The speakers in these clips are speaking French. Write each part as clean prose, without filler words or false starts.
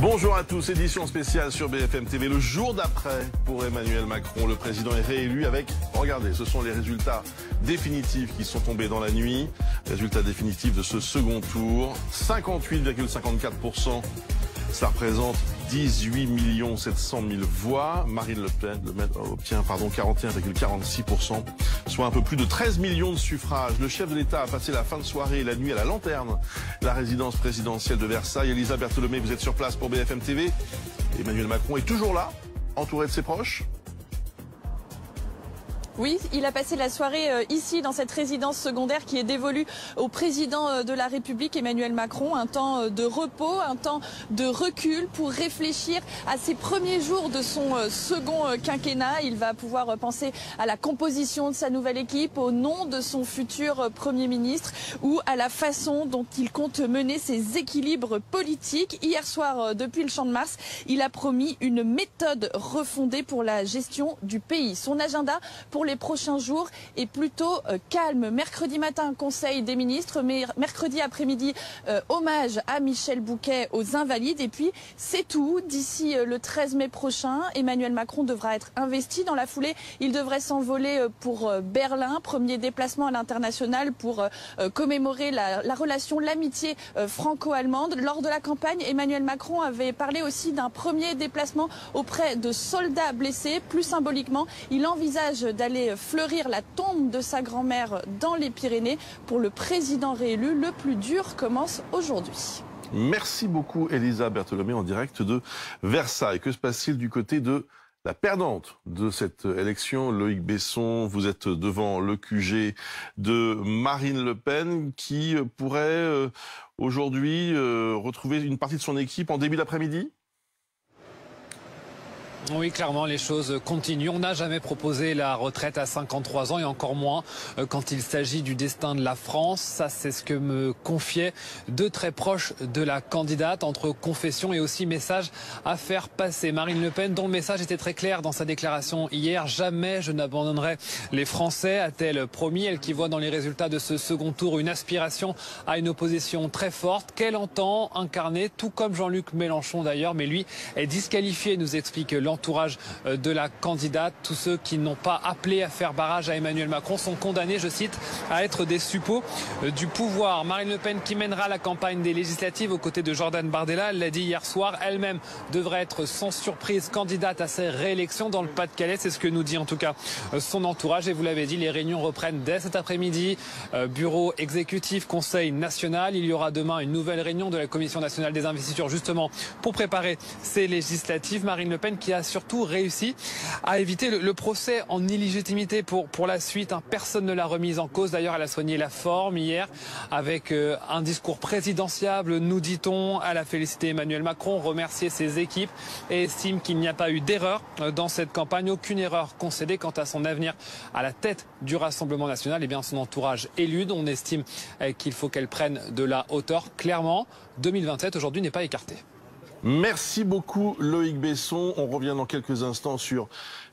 Bonjour à tous, édition spéciale sur BFM TV, le jour d'après pour Emmanuel Macron. Le président est réélu avec, regardez, ce sont les résultats définitifs qui sont tombés dans la nuit. Résultats définitifs de ce second tour, 58,54%. Ça représente 18 700 000 voix. Marine Le Pen obtient 41,46%, soit un peu plus de 13 millions de suffrages. Le chef de l'État a passé la fin de soirée et la nuit à la lanterne, la résidence présidentielle de Versailles. Elisa Bertholomé, vous êtes sur place pour BFM TV. Emmanuel Macron est toujours là, entouré de ses proches. Oui, il a passé la soirée ici, dans cette résidence secondaire qui est dévolue au président de la République, Emmanuel Macron. Un temps de repos, un temps de recul pour réfléchir à ses premiers jours de son second quinquennat. Il va pouvoir penser à la composition de sa nouvelle équipe, au nom de son futur Premier ministre ou à la façon dont il compte mener ses équilibres politiques. Hier soir, depuis le Champ de Mars, il a promis une méthode refondée pour la gestion du pays. Son agenda pour les prochains jours est plutôt calme. Mercredi matin, Conseil des ministres, mais mercredi après-midi, hommage à Michel Bouquet aux Invalides. Et puis, c'est tout. D'ici le 13 mai prochain, Emmanuel Macron devra être investi. Dans la foulée, il devrait s'envoler pour Berlin. Premier déplacement à l'international pour commémorer la relation, l'amitié franco-allemande. Lors de la campagne, Emmanuel Macron avait parlé aussi d'un premier déplacement auprès de soldats blessés. Plus symboliquement, il envisage d'aller fleurir la tombe de sa grand-mère dans les Pyrénées. Pour le président réélu, le plus dur commence aujourd'hui. Merci beaucoup Elisa Bertholomé en direct de Versailles. Que se passe-t-il du côté de la perdante de cette élection, Loïc Besson? Vous êtes devant le QG de Marine Le Pen qui pourrait aujourd'hui retrouver une partie de son équipe en début d'après-midi? Oui, clairement, les choses continuent. On n'a jamais proposé la retraite à 53 ans et encore moins quand il s'agit du destin de la France. Ça, c'est ce que me confiaient deux très proches de la candidate, entre confession et aussi message à faire passer. Marine Le Pen, dont le message était très clair dans sa déclaration hier. Jamais je n'abandonnerai les Français, a-t-elle promis. Elle qui voit dans les résultats de ce second tour une aspiration à une opposition très forte qu'elle entend incarner, tout comme Jean-Luc Mélenchon d'ailleurs. Mais lui est disqualifié, nous explique l'entourage de la candidate. Tous ceux qui n'ont pas appelé à faire barrage à Emmanuel Macron sont condamnés, je cite, à être des suppôts du pouvoir. Marine Le Pen qui mènera la campagne des législatives aux côtés de Jordan Bardella, elle l'a dit hier soir, elle-même devrait être sans surprise candidate à sa réélection dans le Pas-de-Calais. C'est ce que nous dit en tout cas son entourage. Et vous l'avez dit, les réunions reprennent dès cet après-midi. Bureau exécutif, Conseil national. Il y aura demain une nouvelle réunion de la Commission nationale des investitures justement pour préparer ces législatives. Marine Le Pen qui a surtout réussi à éviter le procès en illégitimité pour la suite. Personne ne l'a remise en cause. D'ailleurs, elle a soigné la forme hier avec un discours présidentiable, nous dit-on. Elle a félicité Emmanuel Macron, remercié ses équipes et estime qu'il n'y a pas eu d'erreur dans cette campagne. Aucune erreur concédée quant à son avenir à la tête du Rassemblement national. Eh bien, son entourage élude. On estime qu'il faut qu'elle prenne de la hauteur. Clairement, 2027 aujourd'hui n'est pas écarté. Merci beaucoup Loïc Besson. On revient dans quelques instants sur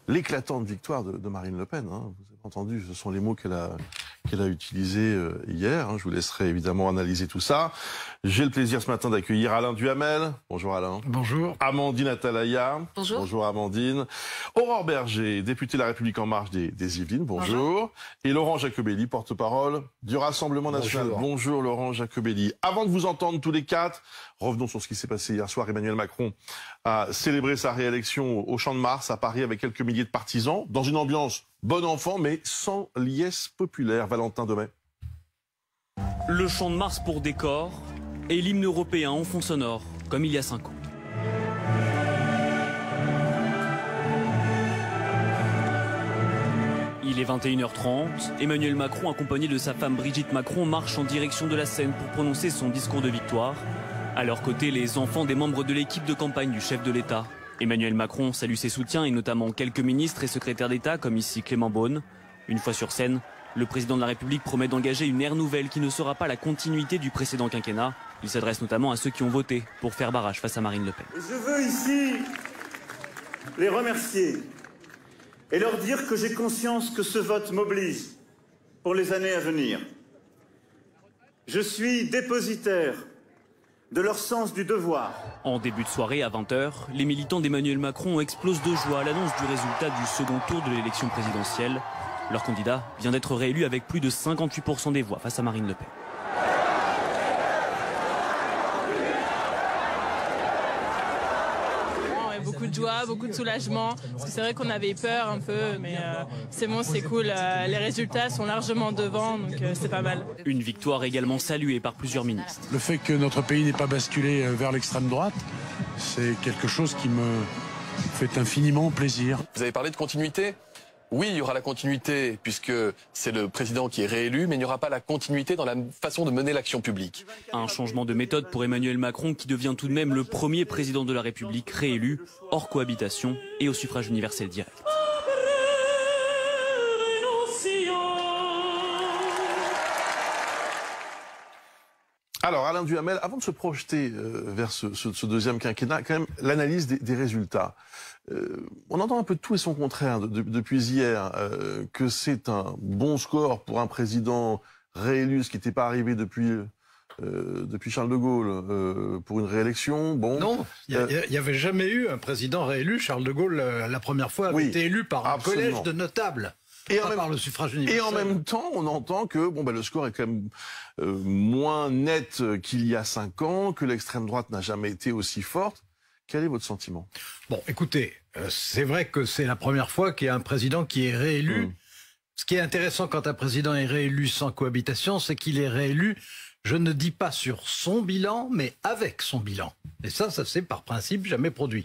l'éclatante victoire de Marine Le Pen. Vous avez entendu, ce sont les mots qu'elle a utilisés hier. Je vous laisserai évidemment analyser tout ça. J'ai le plaisir ce matin d'accueillir Alain Duhamel. Bonjour Alain. Bonjour. Amandine Atalaya. Bonjour. Bonjour Amandine. Aurore Berger, députée de La République En Marche des Yvelines. Bonjour. Et Laurent Jacobelli, porte-parole du Rassemblement national. Bonjour Laurent Jacobelli. Avant de vous entendre tous les quatre, revenons sur ce qui s'est passé hier soir. Emmanuel Macron a célébré sa réélection au Champ de Mars à Paris avec quelques milliers de partisans, dans une ambiance bon enfant mais sans liesse populaire. Valentin Domey. Le Champ de Mars pour décor et l'hymne européen en fond sonore, comme il y a 5 ans. Il est 21h30, Emmanuel Macron accompagné de sa femme Brigitte Macron marche en direction de la scène pour prononcer son discours de victoire. À leur côté, les enfants des membres de l'équipe de campagne du chef de l'État. Emmanuel Macron salue ses soutiens et notamment quelques ministres et secrétaires d'État comme ici Clément Beaune. Une fois sur scène, le président de la République promet d'engager une ère nouvelle qui ne sera pas la continuité du précédent quinquennat. Il s'adresse notamment à ceux qui ont voté pour faire barrage face à Marine Le Pen. Je veux ici les remercier et leur dire que j'ai conscience que ce vote m'oblige pour les années à venir. Je suis dépositaire de leur sens du devoir. En début de soirée, à 20h, les militants d'Emmanuel Macron explosent de joie à l'annonce du résultat du second tour de l'élection présidentielle. Leur candidat vient d'être réélu avec plus de 58% des voix face à Marine Le Pen. Beaucoup de joie, beaucoup de soulagement, parce que c'est vrai qu'on avait peur un peu, mais c'est bon, c'est cool, les résultats sont largement devant, donc c'est pas mal. Une victoire également saluée par plusieurs ministres. Le fait que notre pays n'ait pas basculé vers l'extrême droite, c'est quelque chose qui me fait infiniment plaisir. Vous avez parlé de continuité ? Oui, il y aura la continuité puisque c'est le président qui est réélu, mais il n'y aura pas la continuité dans la façon de mener l'action publique. Un changement de méthode pour Emmanuel Macron qui devient tout de même le premier président de la République réélu, hors cohabitation et au suffrage universel direct. Alors, Alain Duhamel, avant de se projeter vers ce deuxième quinquennat, quand même, l'analyse des résultats. On entend un peu tout et son contraire depuis hier, que c'est un bon score pour un président réélu, ce qui n'était pas arrivé depuis Charles de Gaulle, pour une réélection. Bon, non, il n'y avait jamais eu un président réélu. Charles de Gaulle, la première fois, avait été élu par un collège de notables. Par le suffrage universel. Et en même temps, on entend que le score est quand même moins net qu'il y a 5 ans, que l'extrême droite n'a jamais été aussi forte. Quel est votre sentiment? Bon, écoutez, c'est vrai que c'est la première fois qu'il y a un président qui est réélu. Ce qui est intéressant quand un président est réélu sans cohabitation, c'est qu'il est réélu, je ne dis pas sur son bilan, mais avec son bilan. Et ça s'est par principe jamais produit.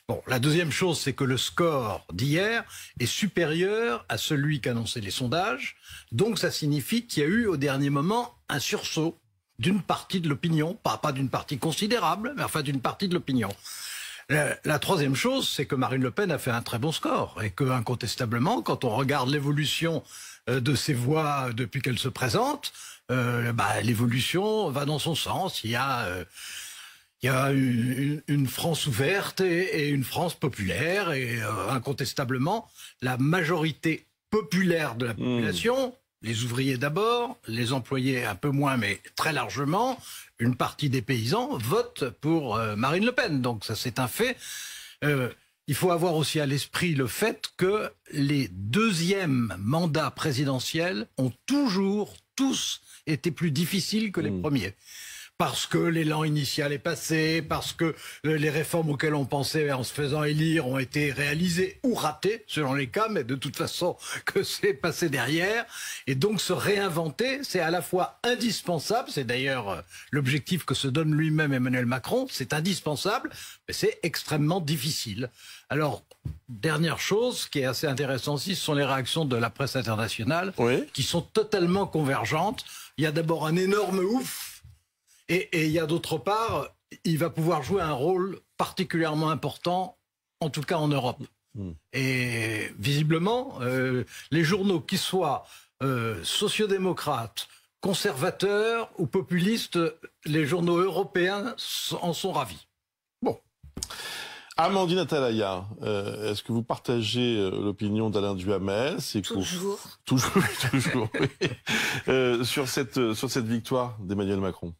Bon, la deuxième chose, c'est que le score d'hier est supérieur à celui qu'annonçaient les sondages. Donc ça signifie qu'il y a eu au dernier moment un sursaut d'une partie de l'opinion, pas d'une partie considérable, mais enfin d'une partie de l'opinion. La troisième chose, c'est que Marine Le Pen a fait un très bon score et que, incontestablement, quand on regarde l'évolution de ses voix depuis qu'elle se présente, l'évolution va dans son sens. Il y a une France ouverte et une France populaire et incontestablement, la majorité populaire de la population, les ouvriers d'abord, les employés un peu moins, mais très largement, une partie des paysans votent pour Marine Le Pen. Donc ça, c'est un fait. Il faut avoir aussi à l'esprit le fait que les deuxièmes mandats présidentiels ont toujours, tous, été plus difficiles que les premiers. Parce que l'élan initial est passé, parce que les réformes auxquelles on pensait en se faisant élire ont été réalisées ou ratées, selon les cas, mais de toute façon que c'est passé derrière. Et donc se réinventer, c'est à la fois indispensable, c'est d'ailleurs l'objectif que se donne lui-même Emmanuel Macron, c'est indispensable, mais c'est extrêmement difficile. Alors, dernière chose qui est assez intéressante aussi, ce sont les réactions de la presse internationale, qui sont totalement convergentes. Il y a d'abord un énorme ouf, et il y a d'autre part, il va pouvoir jouer un rôle particulièrement important, en tout cas en Europe. Et visiblement, les journaux, qu'ils soient sociodémocrates, conservateurs ou populistes, les journaux européens en sont ravis. Bon. Amandine Atalaya, est-ce que vous partagez l'opinion d'Alain Duhamel? Toujours. Toujours, oui. Sur cette victoire d'Emmanuel Macron.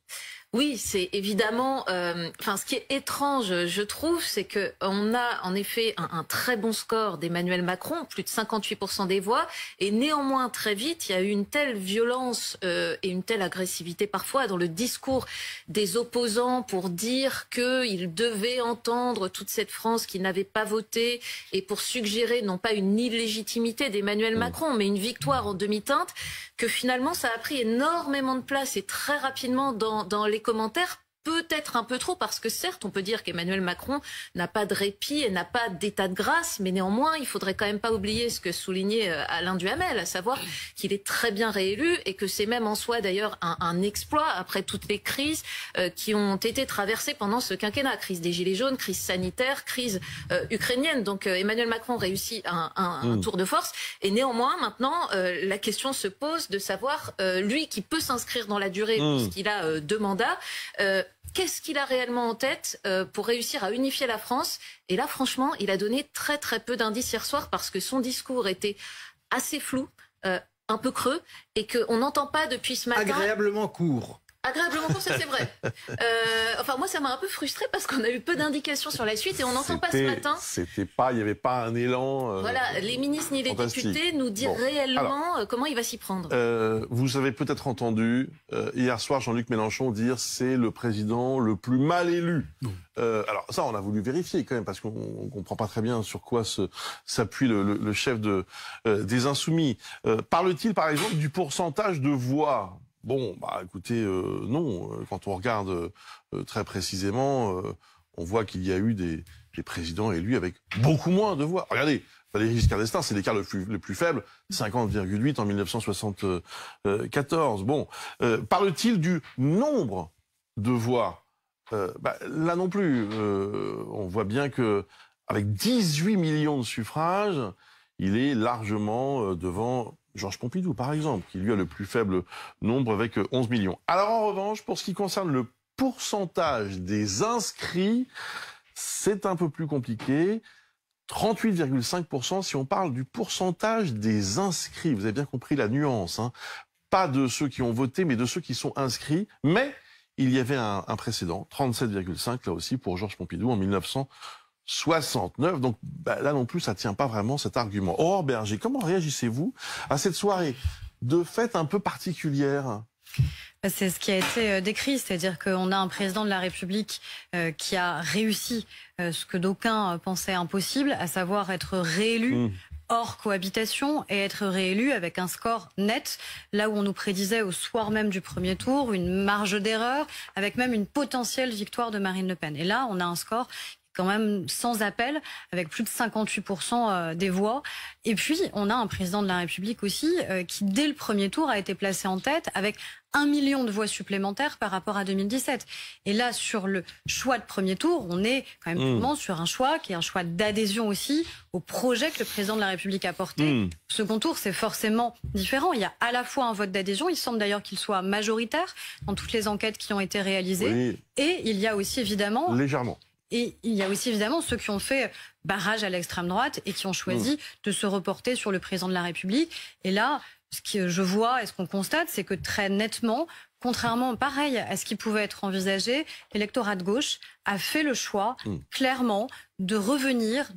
Oui, c'est évidemment. Ce qui est étrange, je trouve, c'est que on a en effet un très bon score d'Emmanuel Macron, plus de 58% des voix, et néanmoins très vite, il y a eu une telle violence et une telle agressivité parfois dans le discours des opposants pour dire qu'ils devaient entendre toute cette France qui n'avait pas voté et pour suggérer non pas une illégitimité d'Emmanuel Macron, mais une victoire en demi-teinte, que finalement ça a pris énormément de place et très rapidement dans les commentaires, peut-être un peu trop, parce que certes, on peut dire qu'Emmanuel Macron n'a pas de répit et n'a pas d'état de grâce, mais néanmoins, il faudrait quand même pas oublier ce que soulignait Alain Duhamel, à savoir qu'il est très bien réélu et que c'est même en soi d'ailleurs un exploit après toutes les crises qui ont été traversées pendant ce quinquennat. Crise des Gilets jaunes, crise sanitaire, crise ukrainienne. Donc Emmanuel Macron réussit un tour de force. Et néanmoins, maintenant, la question se pose de savoir, lui qui peut s'inscrire dans la durée puisqu'il a 2 mandats, qu'est-ce qu'il a réellement en tête pour réussir à unifier la France? Et là, franchement, il a donné très très peu d'indices hier soir parce que son discours était assez flou, un peu creux, et qu'on n'entend pas depuis ce matin. Agréablement court. Agréablement conçu, c'est vrai. Enfin, moi, ça m'a un peu frustré parce qu'on a eu peu d'indications sur la suite et on n'entend pas ce matin. Il n'y avait pas un élan. Voilà, les ministres ni les députés nous disent réellement comment il va s'y prendre. Vous avez peut-être entendu hier soir Jean-Luc Mélenchon dire c'est le président le plus mal élu. Alors ça, on a voulu vérifier quand même parce qu'on ne comprend pas très bien sur quoi s'appuie le chef des Insoumis. Parle-t-il par exemple du pourcentage de voix ? Bon, bah écoutez, non. Quand on regarde très précisément, on voit qu'il y a eu des présidents élus avec beaucoup moins de voix. Regardez, Valéry Giscard d'Estaing, c'est l'écart le plus faible, 50,8 en 1974. Bon, parle-t-il du nombre de voix ? Là non plus. On voit bien que avec 18 millions de suffrages, il est largement devant Georges Pompidou, par exemple, qui lui a le plus faible nombre avec 11 millions. Alors en revanche, pour ce qui concerne le pourcentage des inscrits, c'est un peu plus compliqué. 38,5% si on parle du pourcentage des inscrits. Vous avez bien compris la nuance, hein. Pas de ceux qui ont voté, mais de ceux qui sont inscrits. Mais il y avait un précédent, 37,5 là aussi pour Georges Pompidou en 1969. Donc là non plus, ça tient pas vraiment cet argument. Aurore Berger, comment réagissez-vous à cette soirée de fête un peu particulière ? C'est ce qui a été décrit, c'est-à-dire qu'on a un président de la République qui a réussi ce que d'aucuns pensaient impossible, à savoir être réélu hors cohabitation et être réélu avec un score net, là où on nous prédisait au soir même du premier tour une marge d'erreur, avec même une potentielle victoire de Marine Le Pen. Et là, on a un score quand même sans appel, avec plus de 58% des voix. Et puis, on a un président de la République aussi qui, dès le premier tour, a été placé en tête avec 1 million de voix supplémentaires par rapport à 2017. Et là, sur le choix de premier tour, on est quand même purement sur un choix qui est un choix d'adhésion aussi au projet que le président de la République a porté. Second tour, c'est forcément différent. Il y a à la fois un vote d'adhésion, il semble d'ailleurs qu'il soit majoritaire dans toutes les enquêtes qui ont été réalisées. Et il y a aussi évidemment... Légèrement. Et il y a aussi évidemment ceux qui ont fait barrage à l'extrême droite et qui ont choisi de se reporter sur le président de la République. Et là, ce que je vois et ce qu'on constate, c'est que très nettement, contrairement pareil à ce qui pouvait être envisagé, l'électorat de gauche a fait le choix clairement de revenir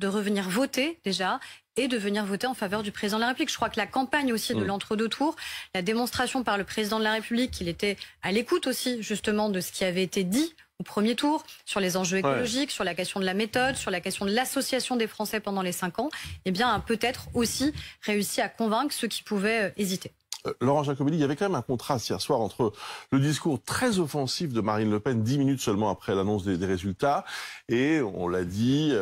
voter déjà et de venir voter en faveur du président de la République. Je crois que la campagne aussi de l'entre-deux tours, la démonstration par le président de la République qu'il était à l'écoute aussi justement de ce qui avait été dit au premier tour, sur les enjeux écologiques, sur la question de la méthode, sur la question de l'association des Français pendant les 5 ans, eh bien, a peut-être aussi réussi à convaincre ceux qui pouvaient hésiter. Laurent Jacobelli, il y avait quand même un contraste hier soir entre le discours très offensif de Marine Le Pen 10 minutes seulement après l'annonce des résultats et, on l'a dit,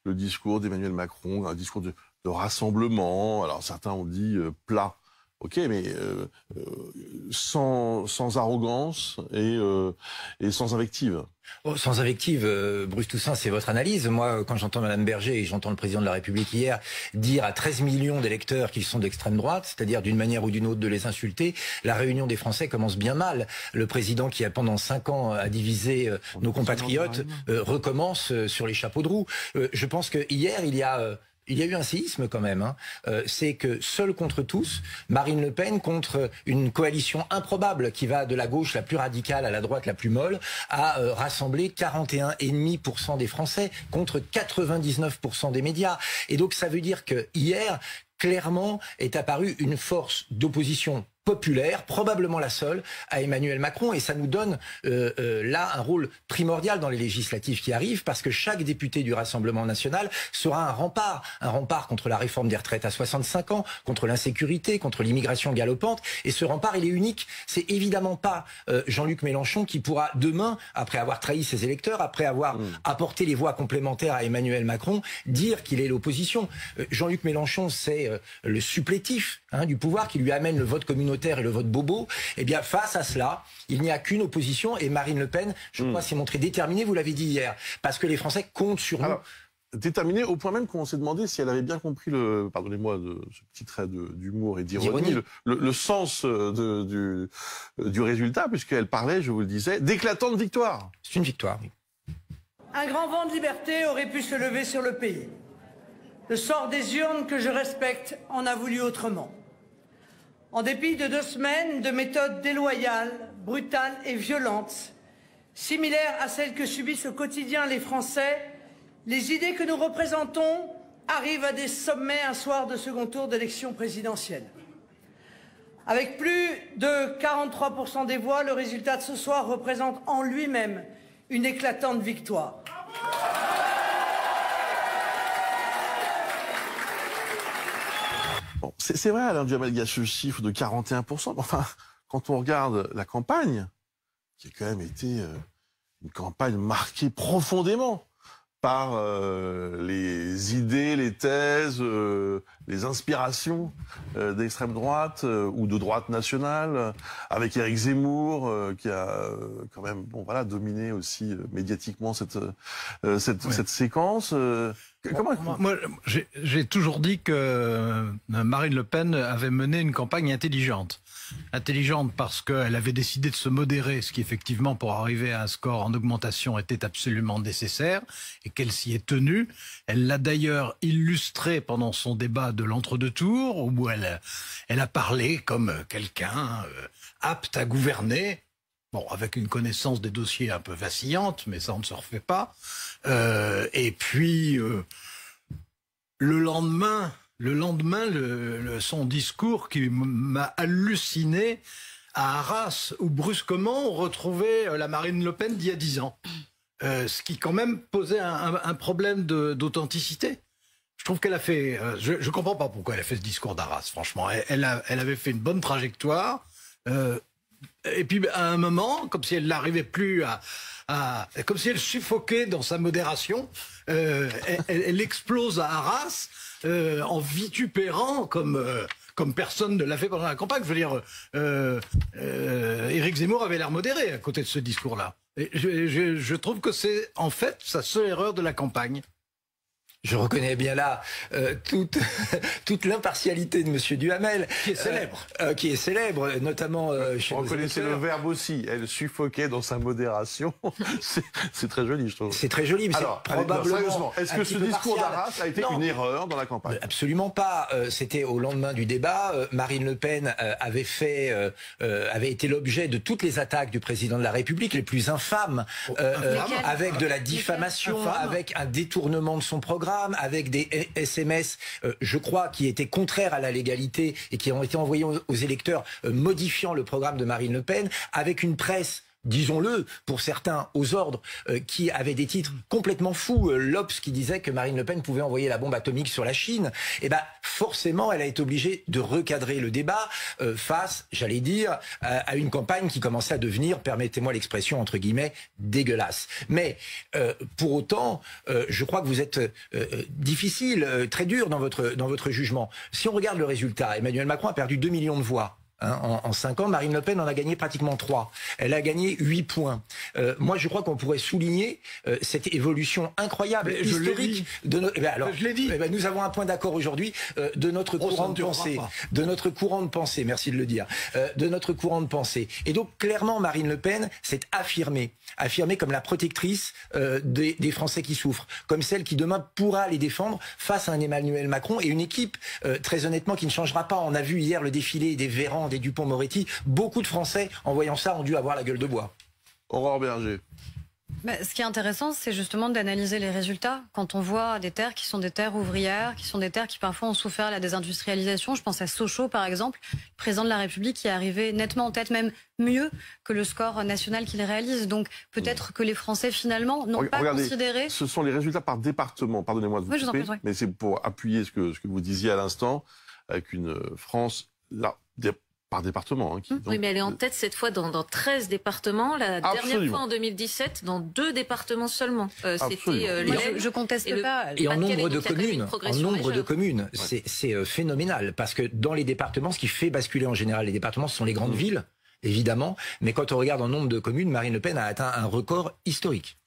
le discours d'Emmanuel Macron, un discours de rassemblement. Alors certains ont dit plat. Ok, mais sans arrogance et sans invective. Oh, sans invective, Bruce Toussaint, c'est votre analyse. Moi, quand j'entends Mme Berger et j'entends le président de la République hier dire à 13 millions d'électeurs qu'ils sont d'extrême droite, c'est-à-dire d'une manière ou d'une autre de les insulter, la réunion des Français commence bien mal. Le président qui a pendant 5 ans a divisé nos compatriotes recommence sur les chapeaux de roue. Je pense que hier, il y a eu un séisme quand même. C'est que seul contre tous, Marine Le Pen contre une coalition improbable qui va de la gauche la plus radicale à la droite la plus molle, a rassemblé 41,5% des Français contre 99% des médias. Et donc ça veut dire que hier, clairement, est apparue une force d'opposition populaire, probablement la seule, à Emmanuel Macron. Et ça nous donne là un rôle primordial dans les législatives qui arrivent, parce que chaque député du Rassemblement national sera un rempart contre la réforme des retraites à 65 ans, contre l'insécurité, contre l'immigration galopante. Et ce rempart, il est unique. C'est évidemment pas Jean-Luc Mélenchon qui pourra demain, après avoir trahi ses électeurs, après avoir apporté les voix complémentaires à Emmanuel Macron, dire qu'il est l'opposition. Jean-Luc Mélenchon, c'est le supplétif du pouvoir qui lui amène le vote communautaire et le vote bobo. Eh bien, face à cela, il n'y a qu'une opposition, et Marine Le Pen, je crois, s'est montrée déterminée, vous l'avez dit hier, parce que les Français comptent sur nous. Déterminée au point même qu'on s'est demandé si elle avait bien compris pardonnez-moi de ce petit trait d'humour et d'ironie, le sens du résultat, puisqu'elle parlait, je vous le disais, d'éclatante victoire. C'est une victoire, oui. Un grand vent de liberté aurait pu se lever sur le pays. Le sort des urnes, que je respecte, en a voulu autrement. En dépit de 2 semaines de méthodes déloyales, brutale et violente, similaire à celle que subissent au quotidien les Français, les idées que nous représentons arrivent à des sommets un soir de second tour d'élection présidentielle. Avec plus de 43% des voix, le résultat de ce soir représente en lui-même une éclatante victoire. Bon, c'est vrai, Alain Duhamel, ce chiffre de 41%. Enfin, quand on regarde la campagne, qui a quand même été une campagne marquée profondément par les idées, les thèses, les inspirations d'extrême droite ou de droite nationale, avec Éric Zemmour qui a quand même dominé aussi médiatiquement cette séquence. Moi, j'ai toujours dit que Marine Le Pen avait mené une campagne intelligente. Intelligente parce qu'elle avait décidé de se modérer, ce qui effectivement pour arriver à un score en augmentation était absolument nécessaire et qu'elle s'y est tenue. Elle l'a d'ailleurs illustré pendant son débat de l'entre-deux tours où elle a parlé comme quelqu'un apte à gouverner. Bon, avec une connaissance des dossiers un peu vacillante, mais ça on ne se refait pas. Et puis le lendemain, son discours qui m'a halluciné à Arras, où brusquement on retrouvait la Marine Le Pen d'il y a 10 ans. Ce qui quand même posait un problème d'authenticité. Je trouve qu'elle a fait... je comprends pas pourquoi elle a fait ce discours d'Arras, franchement. Elle avait fait une bonne trajectoire. Et puis à un moment, comme si elle n'arrivait plus comme si elle suffoquait dans sa modération, elle explose à Arras en vitupérant comme personne ne l'a fait pendant la campagne. Je veux dire, Éric Zemmour avait l'air modéré à côté de ce discours-là. Et je trouve que c'est en fait sa seule erreur de la campagne. Je reconnais bien là toute l'impartialité de Monsieur Duhamel. Qui est célèbre. Notamment chez vous reconnaissez le verbe aussi. Elle suffoquait dans sa modération. C'est très joli, je trouve. C'est très joli, mais alors, probablement... Sérieusement, est-ce que ce discours d'Arras a été une erreur dans la campagne? Absolument pas. C'était au lendemain du débat. Marine Le Pen avait été l'objet de toutes les attaques du président de la République, les plus infâmes, avec de la diffamation, avec un détournement de son programme, avec des SMS, je crois, qui étaient contraires à la légalité et qui ont été envoyés aux électeurs, modifiant le programme de Marine Le Pen, avec une presse, disons-le, pour certains, aux ordres, qui avaient des titres complètement fous. L'Obs qui disait que Marine Le Pen pouvait envoyer la bombe atomique sur la Chine. Et ben, forcément, elle a été obligée de recadrer le débat face, j'allais dire, à une campagne qui commençait à devenir, permettez-moi l'expression, entre guillemets, dégueulasse. Mais, pour autant, je crois que vous êtes difficile, très dur dans votre jugement. Si on regarde le résultat, Emmanuel Macron a perdu 2 millions de voix. En 5 ans, Marine Le Pen en a gagné pratiquement 3. Elle a gagné 8 points. Moi, je crois qu'on pourrait souligner cette évolution incroyable, historique. Je l'ai dit. Nous avons un point d'accord aujourd'hui de notre courant de pensée. De notre courant de pensée, merci de le dire. De notre courant de pensée. Et donc, clairement, Marine Le Pen s'est affirmée comme la protectrice des Français qui souffrent, comme celle qui demain pourra les défendre face à un Emmanuel Macron et une équipe, très honnêtement, qui ne changera pas. On a vu hier le défilé des Véran, des Dupond-Moretti. Beaucoup de Français, en voyant ça, ont dû avoir la gueule de bois. Aurore Berger. Ce qui est intéressant, c'est justement d'analyser les résultats. Quand on voit des terres qui sont des terres ouvrières, qui sont des terres qui parfois ont souffert la désindustrialisation, je pense à Sochaux par exemple, le président de la République qui est arrivé nettement en tête, même mieux que le score national qu'il réalise. Donc peut-être que les Français finalement n'ont pas considéré... Ce sont les résultats par département, pardonnez-moi de vous couper, mais c'est pour appuyer ce que vous disiez à l'instant, avec une France là, par département. Oui, mais elle est en tête cette fois dans 13 départements. La dernière fois en 2017, dans 2 départements seulement. C'était je conteste pas. Et en nombre de communes, c'est phénoménal. Parce que dans les départements, ce qui fait basculer en général les départements, ce sont les grandes villes, évidemment. Mais quand on regarde en nombre de communes, Marine Le Pen a atteint un record historique.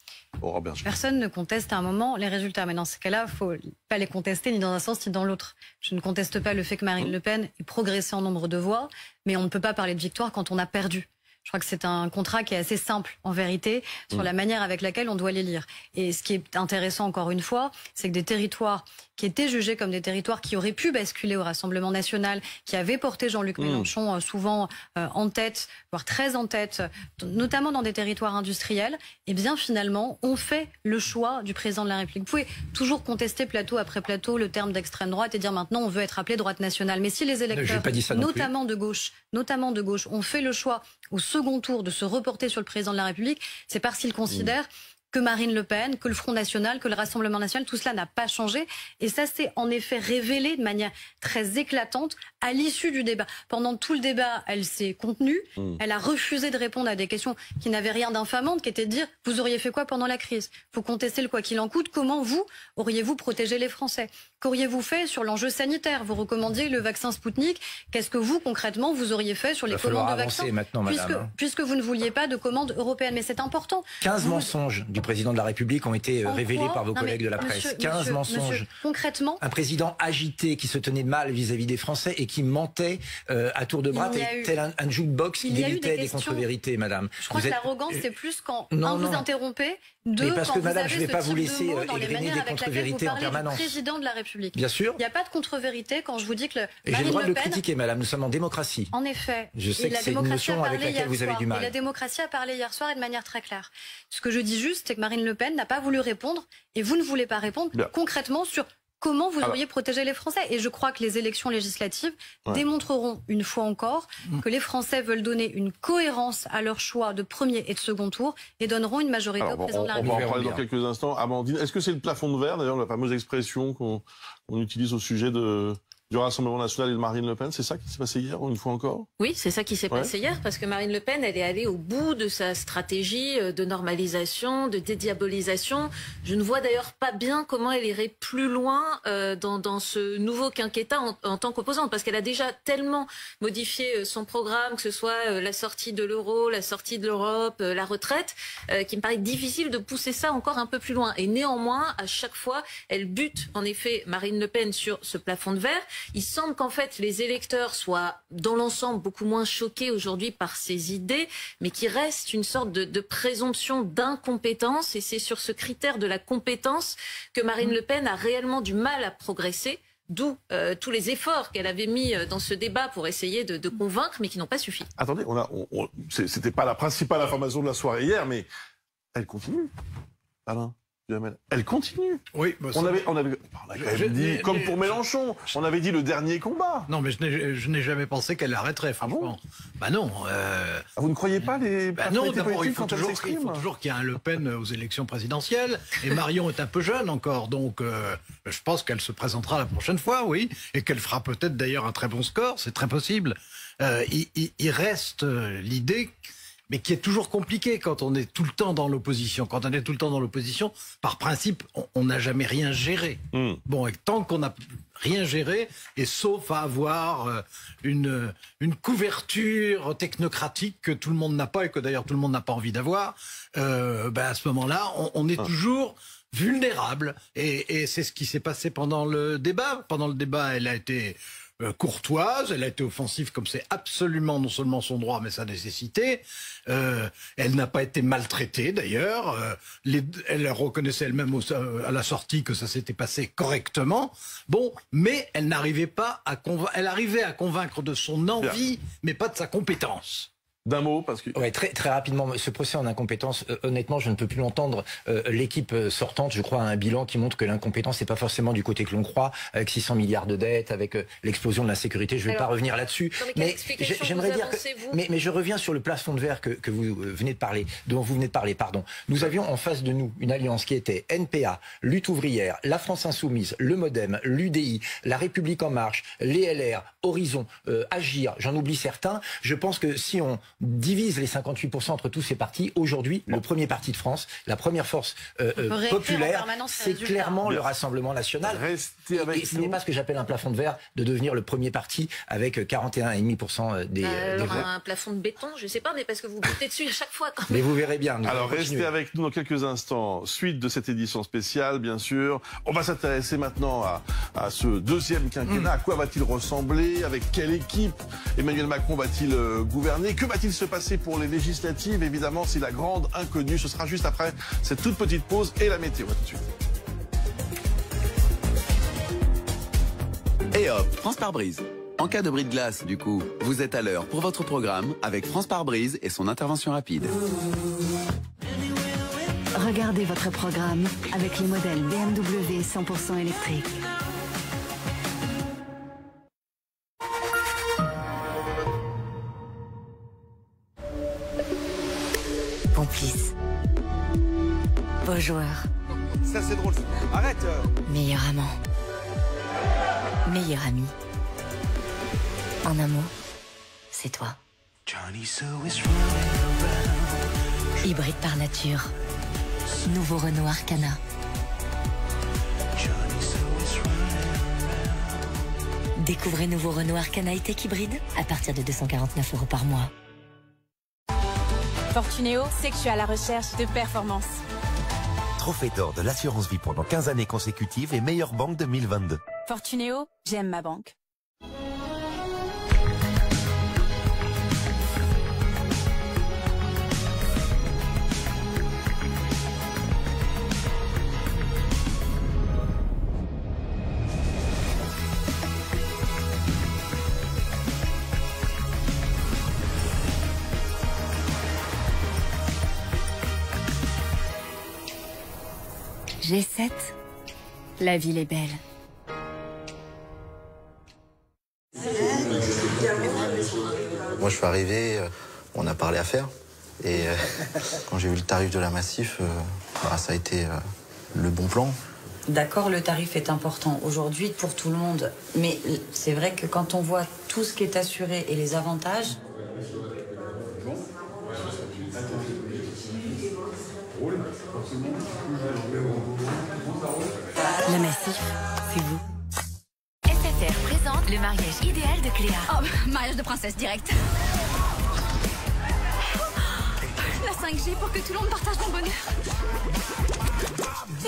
Personne ne conteste à un moment les résultats. Mais dans ce cas-là, il ne faut pas les contester ni dans un sens ni dans l'autre. Je ne conteste pas le fait que Marine Le Pen ait progressé en nombre de voix, mais on ne peut pas parler de victoire quand on a perdu. Je crois que c'est un contrat qui est assez simple, en vérité, sur la manière avec laquelle on doit les lire. Et ce qui est intéressant, encore une fois, c'est que des territoires qui étaient jugés comme des territoires qui auraient pu basculer au Rassemblement national, qui avaient porté Jean-Luc Mélenchon souvent en tête, voire très en tête, notamment dans des territoires industriels, eh bien finalement, on fait le choix du président de la République. Vous pouvez toujours contester plateau après plateau le terme d'extrême droite et dire maintenant on veut être appelé droite nationale. Mais si les électeurs, notamment de gauche, ont fait le choix au second tour de se reporter sur le président de la République, c'est parce qu'ils considèrent que Marine Le Pen, que le Front National, que le Rassemblement National, tout cela n'a pas changé. Et ça s'est en effet révélé de manière très éclatante à l'issue du débat. Pendant tout le débat, elle s'est contenue. Elle a refusé de répondre à des questions qui n'avaient rien d'infamante, qui étaient de dire « Vous auriez fait quoi pendant la crise ? Vous contestez le quoi qu'il en coûte. Comment vous auriez-vous protégé les Français ? Qu'auriez-vous fait sur l'enjeu sanitaire ? Vous recommandiez le vaccin Spoutnik. Qu'est-ce que vous, concrètement, vous auriez fait sur les commandes de vaccins ? Puisque vous ne vouliez pas de commandes européennes. Mais c'est important. 15 mensonges du président de la République ont été révélés par vos collègues de la presse. 15 mensonges. Concrètement, un président agité qui se tenait mal vis-à-vis des Français et qui mentait à tour de bras, tel un jukebox qui débitait des contre-vérités, madame. Je crois que l'arrogance, c'est plus quand vous interrompez, deux, parce que madame, je ne vais pas vous laisser égrener des contre-vérités en permanence. Du président de la République. Bien sûr. Il n'y a pas de contre-vérité quand je vous dis que j'ai le droit de le critiquer, madame. Nous sommes en démocratie. En effet. Je sais que c'est une notion avec laquelle vous avez du mal. Et la démocratie a parlé hier soir et de manière très claire. Ce que je dis juste, c'est que Marine Le Pen n'a pas voulu répondre et vous ne voulez pas répondre concrètement sur comment vous auriez protégé les Français. Et je crois que les élections législatives démontreront une fois encore que les Français veulent donner une cohérence à leur choix de premier et de second tour et donneront une majorité au président de la République. On va en parler dans quelques instants. Amandine, est-ce que c'est le plafond de verre, d'ailleurs, la fameuse expression qu'on utilise au sujet du Rassemblement national et de Marine Le Pen? C'est ça qui s'est passé hier, une fois encore? Oui, c'est ça qui s'est passé hier, parce que Marine Le Pen, elle est allée au bout de sa stratégie de normalisation, de dédiabolisation. Je ne vois d'ailleurs pas bien comment elle irait plus loin dans ce nouveau quinquennat en tant qu'opposante, parce qu'elle a déjà tellement modifié son programme, que ce soit la sortie de l'euro, la sortie de l'Europe, la retraite, qu'il me paraît difficile de pousser ça encore un peu plus loin. Et néanmoins, à chaque fois, elle bute en effet Marine Le Pen sur ce plafond de verre. Il semble qu'en fait les électeurs soient dans l'ensemble beaucoup moins choqués aujourd'hui par ces idées, mais qu'il reste une sorte de présomption d'incompétence, et c'est sur ce critère de la compétence que Marine Le Pen a réellement du mal à progresser, d'où tous les efforts qu'elle avait mis dans ce débat pour essayer de convaincre, mais qui n'ont pas suffi. Attendez, c'était pas la principale information de la soirée hier, mais elle continue, Alain. Elle continue. Oui, on avait quand même dit, comme pour Mélenchon, on avait dit le dernier combat. Non, mais je n'ai jamais pensé qu'elle arrêterait, franchement. Bah non. Vous ne croyez pas les non, d'abord, il faut toujours qu'il y ait un Le Pen aux élections présidentielles. Et Marion est un peu jeune encore, donc je pense qu'elle se présentera la prochaine fois, oui. Et qu'elle fera peut-être d'ailleurs un très bon score, c'est très possible. Il reste l'idée... mais qui est toujours compliqué quand on est tout le temps dans l'opposition. Quand on est tout le temps dans l'opposition, par principe, on n'a jamais rien géré. Bon, et tant qu'on n'a rien géré, et sauf à avoir une couverture technocratique que tout le monde n'a pas, et que d'ailleurs tout le monde n'a pas envie d'avoir, à ce moment-là, on est toujours vulnérable. Et c'est ce qui s'est passé pendant le débat. Pendant le débat, elle a été... courtoise, elle a été offensive comme c'est absolument non seulement son droit mais sa nécessité. Elle n'a pas été maltraitée d'ailleurs. Elle reconnaissait elle-même à la sortie que ça s'était passé correctement. Bon, mais elle n'arrivait pas à elle arrivait à convaincre de son envie, mais pas de sa compétence. D'un mot, parce que... Ouais, très rapidement, ce procès en incompétence, honnêtement, je ne peux plus l'entendre. L'équipe sortante, je crois, a un bilan qui montre que l'incompétence n'est pas forcément du côté que l'on croit, avec 600 milliards de dettes, avec l'explosion de l'insécurité. Je ne vais pas revenir là-dessus. Mais j'aimerais dire que... Mais je reviens sur le plafond de verre que vous venez de parler, dont vous venez de parler, pardon. Nous avions en face de nous une alliance qui était NPA, Lutte ouvrière, la France insoumise, le MoDem, l'UDI, la République en marche, les LR, Horizon, Agir, j'en oublie certains. Je pense que si on divise les 58% entre tous ces partis, aujourd'hui, le premier parti de France, la première force populaire, c'est clairement le Rassemblement national. Restez avec et ce n'est pas ce que j'appelle un plafond de verre de devenir le premier parti avec 41,5% des voix. Un plafond de béton, je ne sais pas, mais parce que vous butez dessus à chaque fois. Quand même. Mais vous verrez bien. Alors restez avec nous dans quelques instants. Suite de cette édition spéciale, bien sûr. On va s'intéresser maintenant à ce deuxième quinquennat. À quoi va-t-il ressembler? Avec quelle équipe Emmanuel Macron va-t-il gouverner? Que va-t-il va-t-il se passer pour les législatives? Évidemment, c'est la grande inconnue. Ce sera juste après cette toute petite pause et la météo. À tout de suite. Et hop, France Pare-Brise. En cas de bris de glace, du coup, vous êtes à l'heure pour votre programme avec France Pare-Brise et son intervention rapide. Regardez votre programme avec les modèles BMW 100% électriques. Complice. Beau joueur. Ça c'est drôle. Arrête. Meilleur amant. Meilleur ami. En un mot, c'est toi. Hybride par nature. Nouveau Renault Arcana. Découvrez nouveau Renault Arcana E-Tech hybride à partir de 249 € par mois. Fortunéo, c'est que je suis à la recherche de performance. Trophée d'or de l'assurance vie pendant 15 années consécutives et meilleure banque 2022. Fortunéo, j'aime ma banque. G7, la ville est belle. Moi je suis arrivé, on a parlé affaires et quand j'ai vu le tarif de la Massif, ça a été le bon plan. D'accord, le tarif est important aujourd'hui pour tout le monde, mais c'est vrai que quand on voit tout ce qui est assuré et les avantages... Le Massif, c'est vous. SFR présente le mariage idéal de Cléa. Oh, mariage de princesse direct. La 5G pour que tout le monde partage mon bonheur.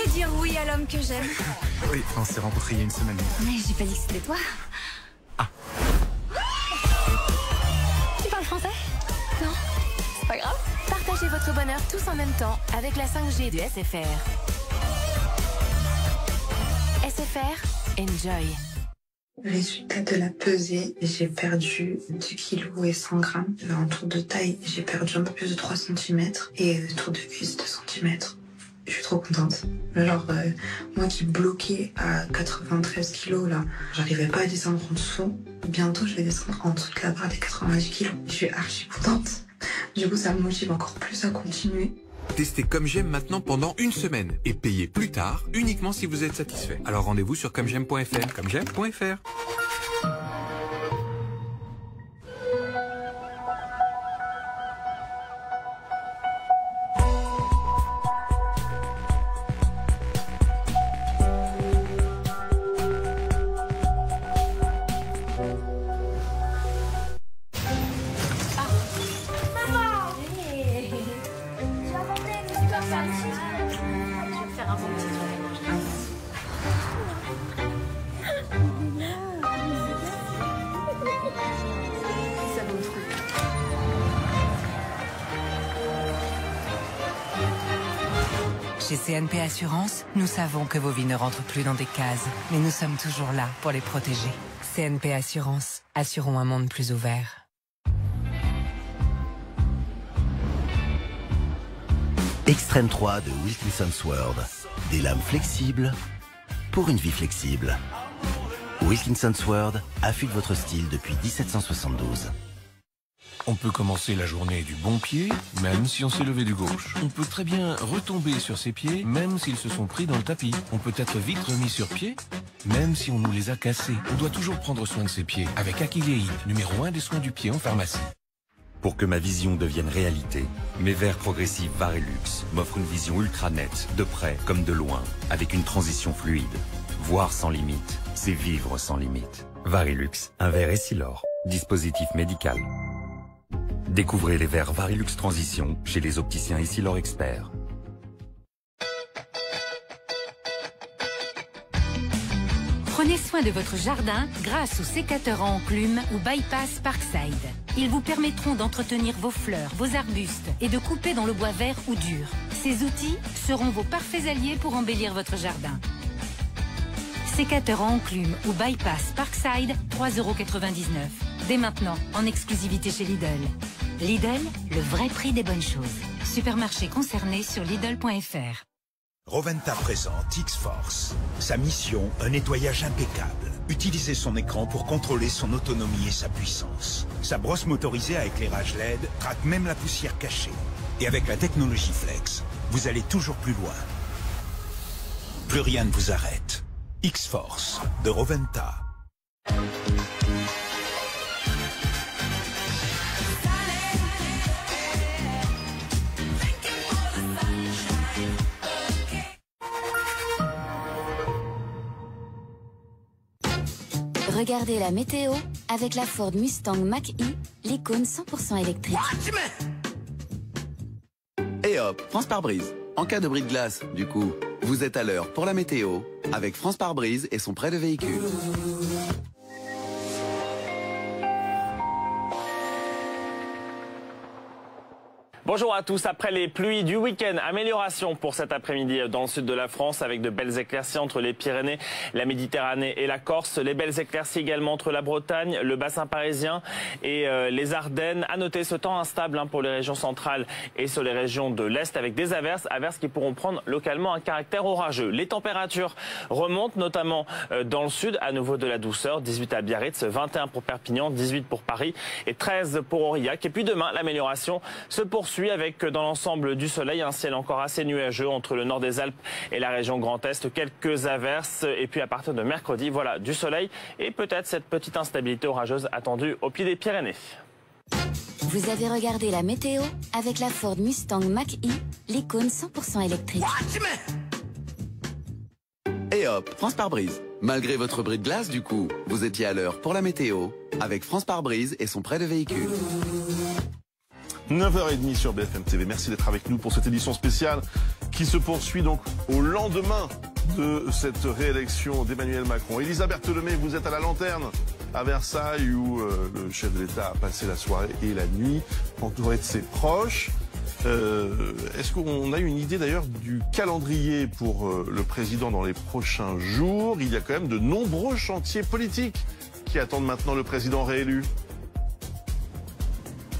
Et dire oui à l'homme que j'aime. Oui, on s'est rencontrés il y a une semaine. Mais j'ai pas dit que c'était toi. Ah. Tu parles français? Non, c'est pas grave. Partagez votre bonheur tous en même temps avec la 5G de SFR. SFR, enjoy. Résultat de la pesée, j'ai perdu 2 kg et 100 grammes. En tour de taille, j'ai perdu un peu plus de 3 cm et tour de cuisse 2 cm. Je suis trop contente. Genre, moi qui bloquais à 93 kg là, j'arrivais pas à descendre en dessous. Bientôt, je vais descendre en dessous de la barre des 90 kg. Je suis archi contente. Du coup, ça me motive encore plus à continuer. Testez Comme J'aime maintenant pendant une semaine et payez plus tard uniquement si vous êtes satisfait. Alors rendez-vous sur comej'aime.fr. Comej'aime.fr. Chez CNP Assurance, nous savons que vos vies ne rentrent plus dans des cases, mais nous sommes toujours là pour les protéger. CNP Assurance, assurons un monde plus ouvert. Extreme 3 de Wilkinson Sword. Des lames flexibles pour une vie flexible. Wilkinson Sword affûte votre style depuis 1772. On peut commencer la journée du bon pied, même si on s'est levé du gauche. On peut très bien retomber sur ses pieds, même s'ils se sont pris dans le tapis. On peut être vite remis sur pied, même si on nous les a cassés. On doit toujours prendre soin de ses pieds avec Akilei, numéro 1 des soins du pied en pharmacie. Pour que ma vision devienne réalité, mes verres progressifs Varilux m'offrent une vision ultra nette, de près comme de loin, avec une transition fluide. Voir sans limite, c'est vivre sans limite. Varilux, un verre Essilor, dispositif médical. Découvrez les verres Varilux Transition chez les opticiens Essilor Experts. Prenez soin de votre jardin grâce au sécateur à enclume ou Bypass Parkside. Ils vous permettront d'entretenir vos fleurs, vos arbustes et de couper dans le bois vert ou dur. Ces outils seront vos parfaits alliés pour embellir votre jardin. Sécateur à enclume ou bypass Parkside, 3,99 €. Dès maintenant, en exclusivité chez Lidl. Lidl, le vrai prix des bonnes choses. Supermarché concerné sur Lidl.fr. Roventa présente X-Force. Sa mission, un nettoyage impeccable. Utilisez son écran pour contrôler son autonomie et sa puissance. Sa brosse motorisée à éclairage LED traque même la poussière cachée. Et avec la technologie Flex, vous allez toujours plus loin. Plus rien ne vous arrête. X-Force de Roventa. Regardez la météo avec la Ford Mustang Mach-E, l'icône 100% électrique. Et hop, France Pare-Brise. En cas de bris de glace, du coup, vous êtes à l'heure pour la météo avec France Pare-Brise et son prêt de véhicule. Bonjour à tous. Après les pluies du week-end, amélioration pour cet après-midi dans le sud de la France avec de belles éclaircies entre les Pyrénées, la Méditerranée et la Corse. Les belles éclaircies également entre la Bretagne, le bassin parisien et les Ardennes. À noter ce temps instable pour les régions centrales et sur les régions de l'Est avec des averses qui pourront prendre localement un caractère orageux. Les températures remontent notamment dans le sud, à nouveau de la douceur. 18 à Biarritz, 21 pour Perpignan, 18 pour Paris et 13 pour Aurillac. Et puis demain, l'amélioration se poursuit avec dans l'ensemble du soleil un ciel encore assez nuageux entre le nord des Alpes et la région Grand Est, quelques averses et puis à partir de mercredi, voilà, du soleil et peut-être cette petite instabilité orageuse attendue au pied des Pyrénées. Vous avez regardé la météo avec la Ford Mustang Mach-E, l'icône 100% électrique. Et hop, France Pare-Brise. Malgré votre bris de glace, du coup, vous étiez à l'heure pour la météo avec France Pare-Brise et son prêt de véhicule. 9h30 sur BFM TV. Merci d'être avec nous pour cette édition spéciale qui se poursuit donc au lendemain de cette réélection d'Emmanuel Macron. Elisabeth Lemay, vous êtes à la lanterne à Versailles où le chef de l'État a passé la soirée et la nuit entouré de ses proches. Est-ce qu'on a une idée d'ailleurs du calendrier pour le président dans les prochains jours? Il y a quand même de nombreux chantiers politiques qui attendent maintenant le président réélu.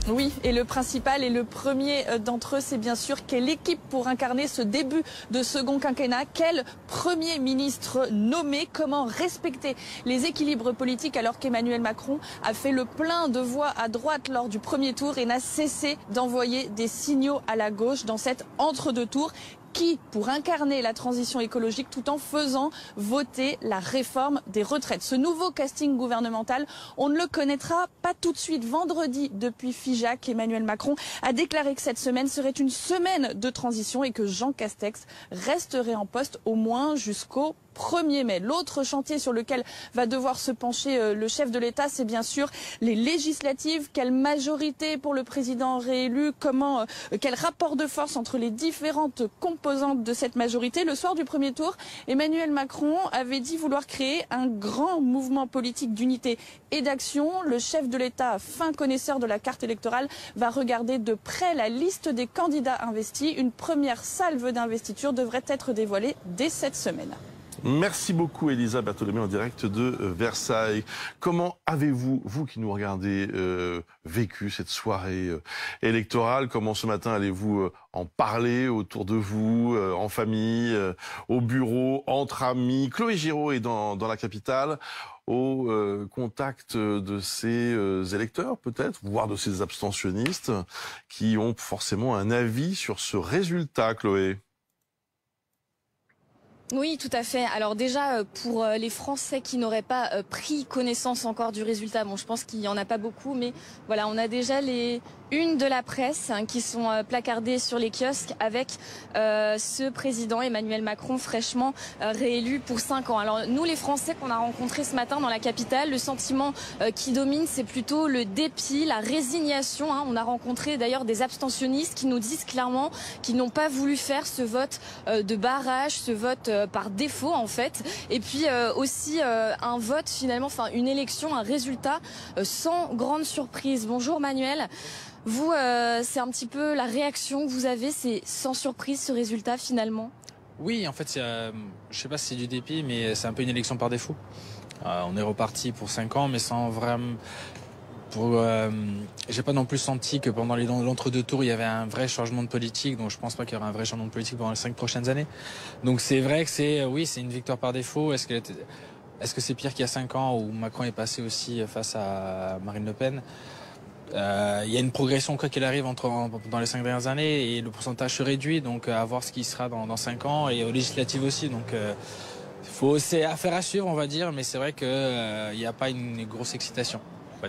Oui, et le principal et le premier d'entre eux, c'est bien sûr quelle équipe pour incarner ce début de second quinquennat, quel Premier ministre nommé, comment respecter les équilibres politiques alors qu'Emmanuel Macron a fait le plein de voix à droite lors du premier tour et n'a cessé d'envoyer des signaux à la gauche dans cet entre-deux tours. Qui pour incarner la transition écologique tout en faisant voter la réforme des retraites. Ce nouveau casting gouvernemental, on ne le connaîtra pas tout de suite. Vendredi, depuis Figeac, Emmanuel Macron a déclaré que cette semaine serait une semaine de transition et que Jean Castex resterait en poste au moins jusqu'au 1er mai. L'autre chantier sur lequel va devoir se pencher le chef de l'État, c'est bien sûr les législatives. Quelle majorité pour le président réélu? Quel rapport de force entre les différentes composantes de cette majorité? Le soir du premier tour, Emmanuel Macron avait dit vouloir créer un grand mouvement politique d'unité et d'action. Le chef de l'État, fin connaisseur de la carte électorale, va regarder de près la liste des candidats investis. Une première salve d'investiture devrait être dévoilée dès cette semaine. Merci beaucoup Elisa Bertholomé en direct de Versailles. Comment avez-vous, vous qui nous regardez, vécu cette soirée électorale? Comment ce matin allez-vous en parler autour de vous, en famille, au bureau, entre amis? Chloé Giraud est dans la capitale, au contact de ces électeurs peut-être, voire de ces abstentionnistes qui ont forcément un avis sur ce résultat, Chloé. Oui, tout à fait. Alors déjà, pour les Français qui n'auraient pas pris connaissance encore du résultat, bon, je pense qu'il n'y en a pas beaucoup, mais voilà, on a déjà les unes de la presse qui sont placardées sur les kiosques avec ce président Emmanuel Macron fraîchement réélu pour 5 ans. Alors nous, les Français qu'on a rencontrés ce matin dans la capitale, le sentiment qui domine, c'est plutôt le dépit, la résignation. On a rencontré d'ailleurs des abstentionnistes qui nous disent clairement qu'ils n'ont pas voulu faire ce vote de barrage, ce vote par défaut en fait. Et puis aussi un vote finalement, enfin une élection, un résultat sans grande surprise. Bonjour Manuel. Vous, c'est un petit peu la réaction que vous avez, c'est sans surprise ce résultat finalement? Oui, en fait, je sais pas si c'est du dépit, mais c'est un peu une élection par défaut. On est reparti pour 5 ans, mais sans vraiment... j'ai pas non plus senti que pendant l'entre-deux tours, il y avait un vrai changement de politique, donc je pense pas qu'il y aura un vrai changement de politique pendant les 5 prochaines années. Donc c'est vrai que c'est une victoire par défaut. Est-ce que c'est pire qu'il y a 5 ans où Macron est passé aussi face à Marine Le Pen? Il y a une progression quoi qu'il arrive dans les 5 dernières années et le pourcentage se réduit, donc à voir ce qui sera dans 5 ans et aux législatives aussi. Donc c'est affaire à suivre, on va dire, mais c'est vrai qu'il n'y a pas une grosse excitation.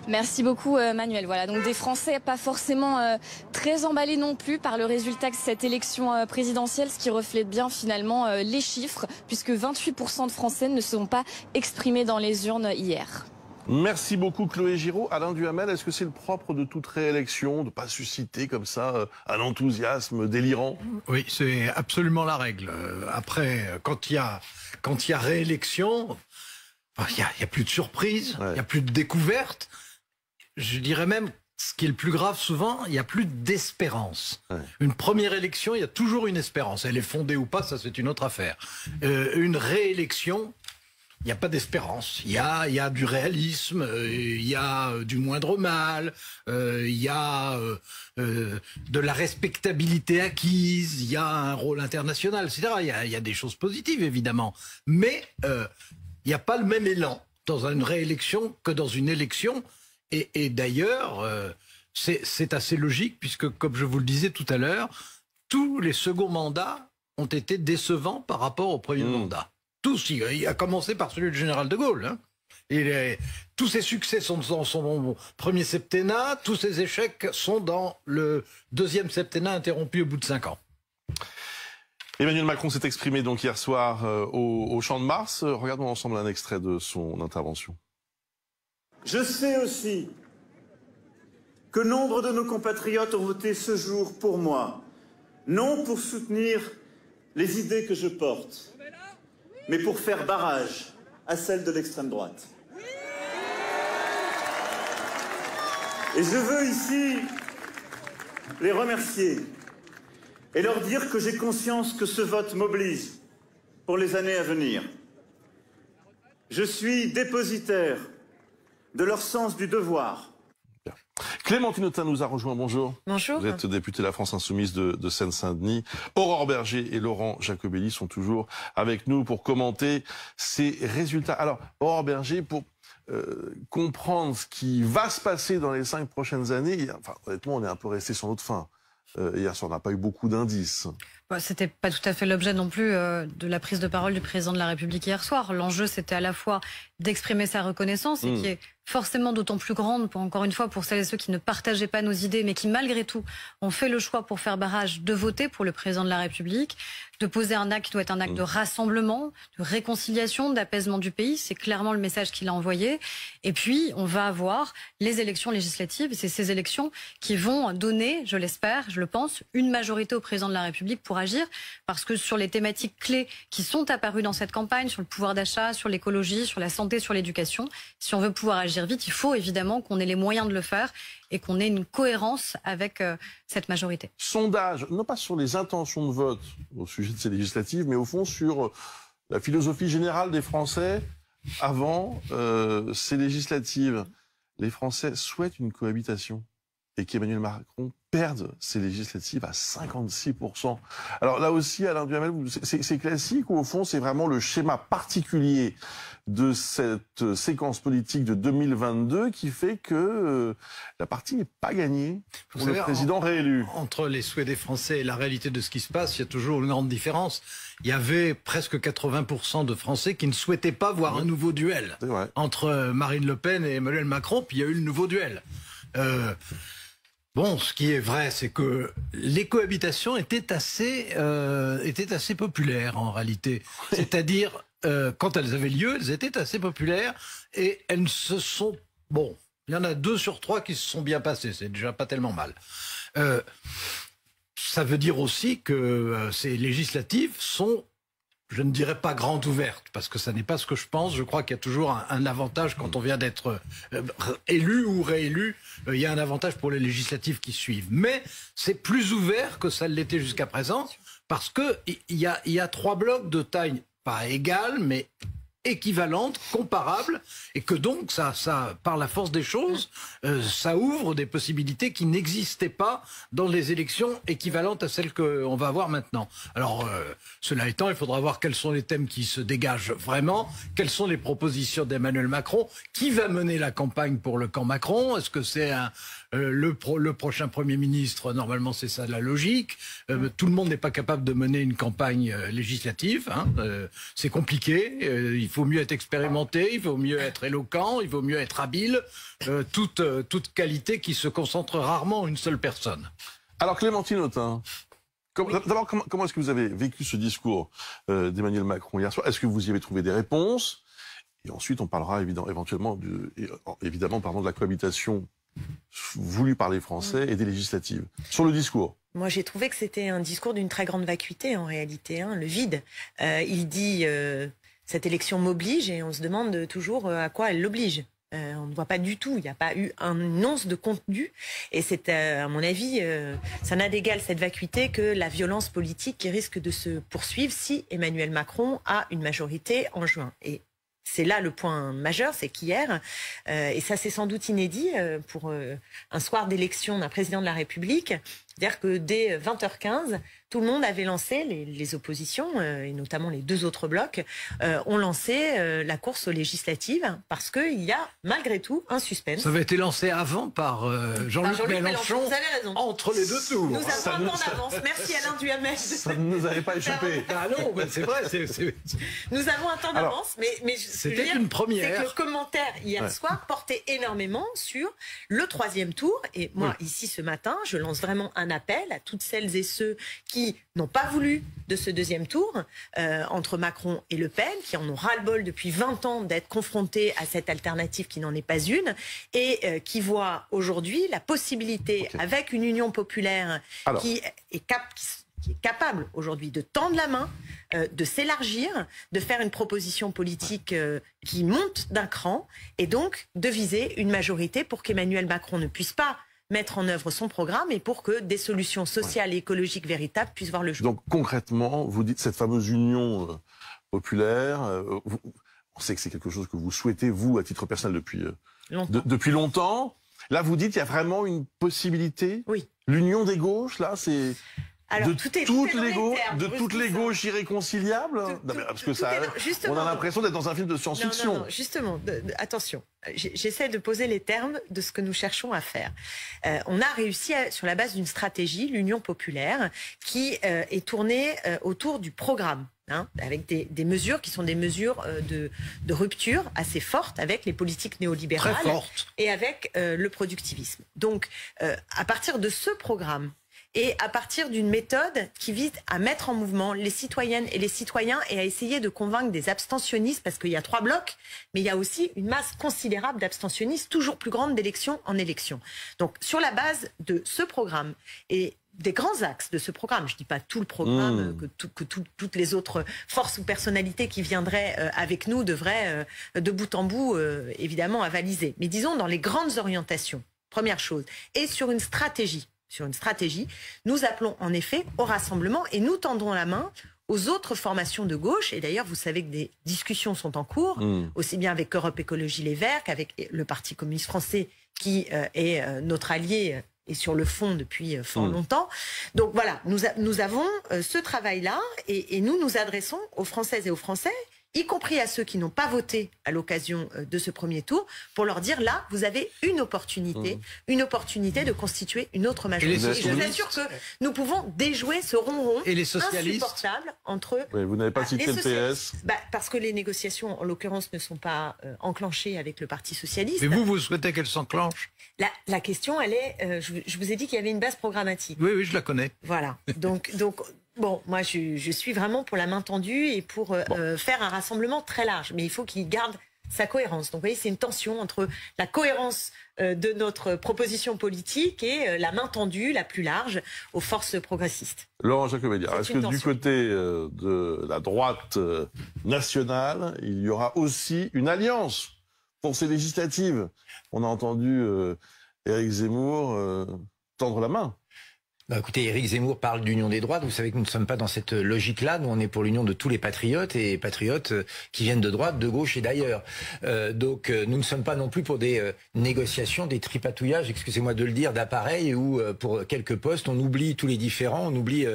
Merci beaucoup Manuel. Voilà, donc des Français pas forcément très emballés non plus par le résultat de cette élection présidentielle, ce qui reflète bien finalement les chiffres, puisque 28% de Français ne se sont pas exprimés dans les urnes hier. Merci beaucoup Chloé Giraud. Alain Duhamel, est-ce que c'est le propre de toute réélection de ne pas susciter comme ça un enthousiasme délirant? Oui, c'est absolument la règle. Après, quand il y a réélection, il y a plus de surprise, il y a plus de découverte. Je dirais même, ce qui est le plus grave souvent, il y a plus d'espérance. Une première élection, il y a toujours une espérance. Elle est fondée ou pas, ça c'est une autre affaire. Une réélection, il n'y a pas d'espérance. Il y a du réalisme, il y a du moindre mal, il y a de la respectabilité acquise, il y a un rôle international, etc. Il y a des choses positives, évidemment. Mais il n'y a pas le même élan dans une réélection que dans une élection. Et d'ailleurs, c'est assez logique, puisque, comme je vous le disais tout à l'heure, tous les seconds mandats ont été décevants par rapport au premier mandat. Tous, il a commencé par celui du général de Gaulle. Hein. Et tous ses succès sont dans son premier septennat, tous ses échecs sont dans le deuxième septennat interrompu au bout de 5 ans. Emmanuel Macron s'est exprimé donc hier soir au Champ de Mars. Regardons ensemble un extrait de son intervention. Je sais aussi que nombre de nos compatriotes ont voté ce jour pour moi, non pour soutenir les idées que je porte, mais pour faire barrage à celles de l'extrême droite. Et je veux ici les remercier et leur dire que j'ai conscience que ce vote m'oblige pour les années à venir. Je suis dépositaire de leur sens du devoir. Clémentine Autain nous a rejoint, bonjour. Bonjour. Vous êtes députée de la France Insoumise de Seine-Saint-Denis. Aurore Berger et Laurent Jacobelli sont toujours avec nous pour commenter ces résultats. Alors, Aurore Berger, pour comprendre ce qui va se passer dans les 5 prochaines années, enfin, honnêtement, on est un peu resté sur notre faim. Hier soir, on n'a pas eu beaucoup d'indices. C'était pas tout à fait l'objet non plus de la prise de parole du président de la République hier soir. L'enjeu, c'était à la fois d'exprimer sa reconnaissance et qui est forcément d'autant plus grande, encore une fois, pour celles et ceux qui ne partageaient pas nos idées, mais qui malgré tout ont fait le choix pour faire barrage de voter pour le président de la République, de poser un acte qui doit être un acte de rassemblement, de réconciliation, d'apaisement du pays. C'est clairement le message qu'il a envoyé. Et puis, on va avoir les élections législatives. Et c'est ces élections qui vont donner, je l'espère, je le pense, une majorité au président de la République pour agir. Parce que sur les thématiques clés qui sont apparues dans cette campagne, sur le pouvoir d'achat, sur l'écologie, sur la santé, sur l'éducation, si on veut pouvoir agir vite, il faut évidemment qu'on ait les moyens de le faire et qu'on ait une cohérence avec cette majorité. Sondage, non pas sur les intentions de vote au sujet de ces législatives, mais au fond sur la philosophie générale des Français avant ces législatives. Les Français souhaitent une cohabitation et qu'Emmanuel Macron perde ces législatives à 56%. Alors là aussi, Alain Duhamel, c'est classique ou au fond c'est vraiment le schéma particulier de cette séquence politique de 2022 qui fait que la partie n'est pas gagnée pour le président réélu. Entre les souhaits des Français et la réalité de ce qui se passe, il y a toujours une grande différence. Il y avait presque 80% de Français qui ne souhaitaient pas voir un nouveau duel entre Marine Le Pen et Emmanuel Macron, puis il y a eu le nouveau duel. Bon, ce qui est vrai, c'est que les cohabitations étaient assez populaires en réalité. C'est-à-dire, quand elles avaient lieu, elles étaient assez populaires et elles se sont... Bon, il y en a 2 sur 3 qui se sont bien passées, c'est déjà pas tellement mal. Ça veut dire aussi que ces législatives sont je ne dirais pas grande ouverte, parce que ça n'est pas ce que je pense. Je crois qu'il y a toujours un avantage quand on vient d'être élu ou réélu. Il y a un avantage pour les législatives qui suivent. Mais c'est plus ouvert que ça l'était jusqu'à présent, parce qu'il y a 3 blocs de taille pas égale, mais équivalente, comparable, et que donc ça par la force des choses, ça ouvre des possibilités qui n'existaient pas dans les élections équivalentes à celles qu'on va avoir maintenant. Alors, cela étant, il faudra voir quels sont les thèmes qui se dégagent vraiment, quelles sont les propositions d'Emmanuel Macron, qui va mener la campagne pour le camp Macron, est-ce que c'est le prochain Premier ministre? Normalement, c'est ça la logique. Tout le monde n'est pas capable de mener une campagne législative, hein. C'est compliqué, il faut mieux être expérimenté, il faut mieux être éloquent, il vaut mieux être habile, toute qualité qui se concentre rarement en une seule personne. Alors Clémentine Autain, d'abord comment est-ce que vous avez vécu ce discours d'Emmanuel Macron hier soir? Est-ce que vous y avez trouvé des réponses? Et ensuite on parlera éventuellement de la cohabitation voulue par les Français et des législatives. Sur le discours. Moi, j'ai trouvé que c'était un discours d'une très grande vacuité, en réalité, hein, le vide. Il dit cette élection m'oblige, et on se demande toujours à quoi elle l'oblige. On ne voit pas du tout, il n'y a pas eu une once de contenu, et c'est, à mon avis, ça n'a d'égal cette vacuité que la violence politique qui risque de se poursuivre si Emmanuel Macron a une majorité en juin. Et c'est là le point majeur, c'est qu'hier, et ça c'est sans doute inédit pour un soir d'élection d'un président de la République, c'est-à-dire que dès 20h15, tout le monde avait lancé, les oppositions, et notamment les 2 autres blocs, ont lancé la course aux législatives, parce qu'il y a malgré tout un suspense. Ça avait été lancé avant par Jean-Luc Mélenchon, vous avez raison. Entre les 2 tours. Nous avons un temps d'avance, merci Alain Duhamel. Ça ne nous avait pas échappé. Ah non, c'est vrai. Nous avons un temps d'avance, mais c'était une première. C'est que le commentaire hier soir portait énormément sur le 3e tour, et moi ici ce matin, je lance vraiment un appel à toutes celles et ceux qui n'ont pas voulu de ce 2e tour entre Macron et Le Pen, qui en ont ras-le-bol depuis 20 ans d'être confrontés à cette alternative qui n'en est pas une, et qui voient aujourd'hui la possibilité, avec une union populaire qui est capable aujourd'hui de tendre la main, de s'élargir, de faire une proposition politique qui monte d'un cran, et donc de viser une majorité pour qu'Emmanuel Macron ne puisse pas mettre en œuvre son programme, et pour que des solutions sociales et écologiques véritables puissent voir le jour. Donc concrètement, vous dites cette fameuse union populaire, on sait que c'est quelque chose que vous souhaitez, vous, à titre personnel, depuis longtemps. Là, vous dites qu'il y a vraiment une possibilité. Oui. L'union des gauches, là, c'est... Alors, de toutes les gauches irréconciliables, parce que on a l'impression d'être dans un film de science-fiction. Non, justement, attention, j'essaie de poser les termes de ce que nous cherchons à faire. On a réussi sur la base d'une stratégie, l'Union populaire, qui est tournée autour du programme. Hein, avec des mesures qui sont des mesures de rupture assez fortes avec les politiques néolibérales et avec le productivisme. Donc, à partir de ce programme, et à partir d'une méthode qui vise à mettre en mouvement les citoyennes et les citoyens, et à essayer de convaincre des abstentionnistes, parce qu'il y a 3 blocs, mais il y a aussi une masse considérable d'abstentionnistes, toujours plus grande d'élection en élection. Donc sur la base de ce programme et des grands axes de ce programme, je ne dis pas tout le programme, que toutes les autres forces ou personnalités qui viendraient avec nous devraient de bout en bout évidemment avaliser, mais disons dans les grandes orientations, première chose, et sur une stratégie, nous appelons en effet au rassemblement, et nous tendons la main aux autres formations de gauche. Et d'ailleurs, vous savez que des discussions sont en cours, aussi bien avec Europe Écologie Les Verts qu'avec le Parti communiste français, qui est notre allié et sur le fond depuis fort longtemps. Donc voilà, nous avons ce travail-là, et nous nous adressons aux Françaises et aux Français, y compris à ceux qui n'ont pas voté à l'occasion de ce premier tour, pour leur dire là, vous avez une opportunité de constituer une autre majorité. Et je vous assure que nous pouvons déjouer ce ronron insupportable entre... Oui, vous n'avez pas cité le PS. Parce que les négociations, en l'occurrence, ne sont pas enclenchées avec le Parti socialiste. Mais vous souhaitez qu'elles s'enclenchent? La question, elle est... je vous ai dit qu'il y avait une base programmatique. Oui, je la connais. Voilà. Donc bon, moi, je suis vraiment pour la main tendue et pour faire un rassemblement très large. Mais il faut qu'il garde sa cohérence. Donc vous voyez, c'est une tension entre la cohérence de notre proposition politique et la main tendue, la plus large, aux forces progressistes. Laurent Jacobelliard, est-ce que du côté de la droite nationale, il y aura aussi une alliance pour ces législatives? On a entendu Éric Zemmour tendre la main. Bah écoutez, Éric Zemmour parle d'union des droites. Vous savez que nous ne sommes pas dans cette logique-là. Nous, on est pour l'union de tous les patriotes et patriotes qui viennent de droite, de gauche et d'ailleurs. Donc, nous ne sommes pas non plus pour des négociations, des tripatouillages, excusez-moi de le dire, d'appareils où pour quelques postes, on oublie tous les différends, on oublie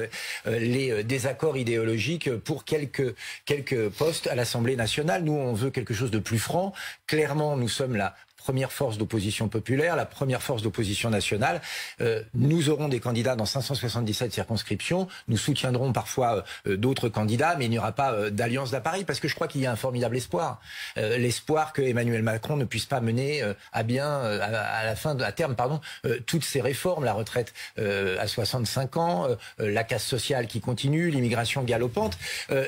les désaccords idéologiques pour quelques postes à l'Assemblée nationale. Nous, on veut quelque chose de plus franc. Clairement, nous sommes là. Première force d'opposition populaire, la première force d'opposition nationale. Nous aurons des candidats dans 577 circonscriptions. Nous soutiendrons parfois d'autres candidats, mais il n'y aura pas d'alliance d'appareil parce que je crois qu'il y a un formidable espoir. L'espoir que Emmanuel Macron ne puisse pas mener à bien, à terme, toutes ces réformes, la retraite à 65 ans, la casse sociale qui continue, l'immigration galopante.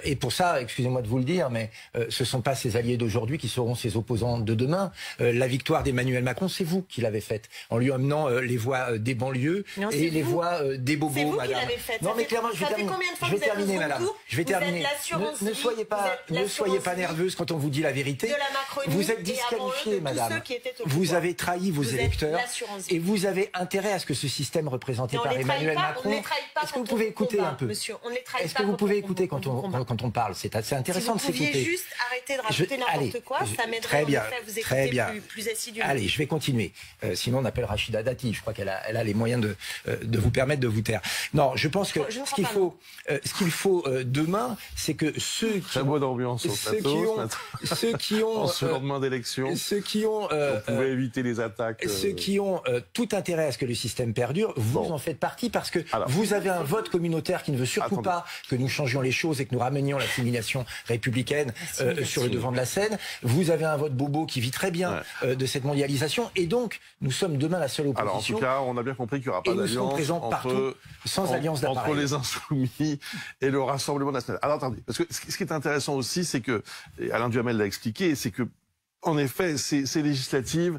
Et pour ça, excusez-moi de vous le dire, mais ce ne sont pas ses alliés d'aujourd'hui qui seront ses opposants de demain. La victoire d'Emmanuel Macron, c'est vous qui l'avez faite, en lui amenant les voix des banlieues et les voix des bobos, c'est vous madame. Qui l'avez faite. Non, mais clairement, je vais terminer, madame. Je vais terminer. Ne soyez pas nerveuse quand on vous dit la vérité. Vous êtes disqualifiée, madame. Vous avez trahi vos électeurs et vous avez intérêt à ce que ce système représenté par Emmanuel Macron. Est-ce que vous pouvez écouter un peu? Est-ce que vous pouvez écouter quand on parle? C'est assez intéressant de s'écouter. Si vous pouviez juste arrêter de raconter n'importe quoi, ça m'aiderait en effet à vous écouter plus assidûment. Allez, je vais continuer. Sinon, on appelle Rachida Dati. Je crois qu'elle a les moyens de vous permettre de vous taire. Non, je pense que ce qu'il faut demain, c'est que ceux qui... Très bonne ambiance au plateau. Ceux qui ont... en ce lendemain d'élection. Ceux qui ont... on pouvait éviter les attaques. Ceux qui ont tout intérêt à ce que le système perdure, vous en faites partie parce que vous avez un vote communautaire qui ne veut surtout pas que nous changions les choses et que nous ramenions l'assimilation républicaine sur le devant de la scène. Vous avez un vote bobo qui vit très bien de cette mondialisation et donc nous sommes demain la seule opposition. Alors en tout cas, on a bien compris qu'il n'y aura pas d'alliance entre les Insoumis et le Rassemblement national. Alors attendez, parce que ce qui est intéressant aussi, c'est que, et Alain Duhamel l'a expliqué, c'est que en effet, ces législatives,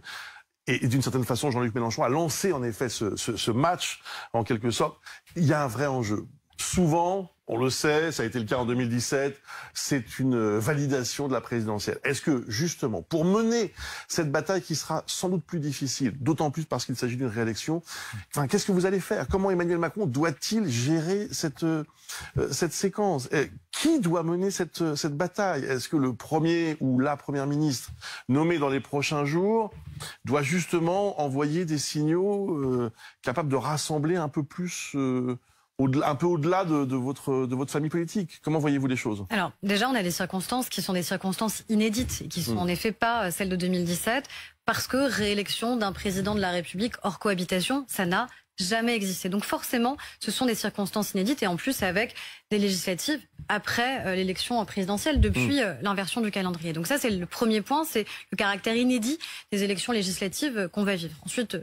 et d'une certaine façon, Jean-Luc Mélenchon a lancé en effet ce match, en quelque sorte, il y a un vrai enjeu. Souvent, on le sait, ça a été le cas en 2017, c'est une validation de la présidentielle. Est-ce que, justement, pour mener cette bataille qui sera sans doute plus difficile, d'autant plus parce qu'il s'agit d'une réélection, qu'est-ce que vous allez faire? Comment Emmanuel Macron doit-il gérer cette séquence? Qui doit mener cette bataille? Est-ce que le premier ou la première ministre nommée dans les prochains jours doit justement envoyer des signaux capables de rassembler un peu plus... un peu au-delà de votre famille politique? Comment voyez-vous les choses? Alors, déjà, on a des circonstances qui sont des circonstances inédites, qui sont en effet pas celles de 2017, parce que réélection d'un président de la République hors cohabitation, ça n'a jamais existé. Donc forcément, ce sont des circonstances inédites et en plus avec des législatives après l'élection présidentielle, depuis l'inversion du calendrier. Donc ça, c'est le premier point, c'est le caractère inédit des élections législatives qu'on va vivre. Ensuite,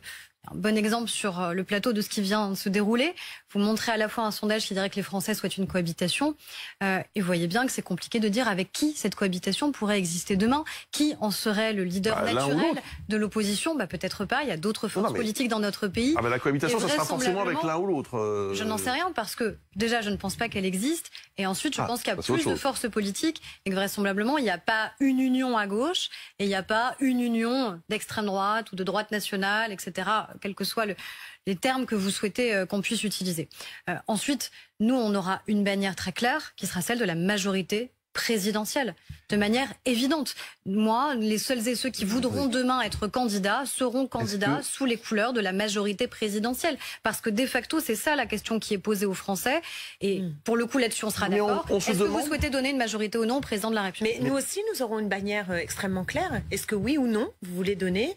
un bon exemple sur le plateau de ce qui vient de se dérouler. Vous montrez à la fois un sondage qui dirait que les Français souhaitent une cohabitation et vous voyez bien que c'est compliqué de dire avec qui cette cohabitation pourrait exister demain. Qui en serait le leader naturel de l'opposition? Peut-être pas. Il y a d'autres forces politiques dans notre pays. La cohabitation, ça sera forcément avec l'un ou l'autre. Je n'en sais rien parce que déjà, je ne pense pas qu'elle existe. Et ensuite, je pense qu'il y a plus de forces politiques et que vraisemblablement, il n'y a pas une union à gauche et il n'y a pas une union d'extrême droite ou de droite nationale, etc., quels que soient les termes que vous souhaitez qu'on puisse utiliser. Ensuite, nous, on aura une bannière très claire qui sera celle de la majorité présidentielle, de manière évidente. Moi, les seuls et ceux qui voudront demain être candidats seront candidats sous les couleurs de la majorité présidentielle. Parce que de facto, c'est ça la question qui est posée aux Français. Et pour le coup, là-dessus, on sera d'accord. Est-ce que vous souhaitez donner une majorité ou non au président de la République? Mais nous aussi, nous aurons une bannière extrêmement claire. Est-ce que oui ou non, vous voulez donner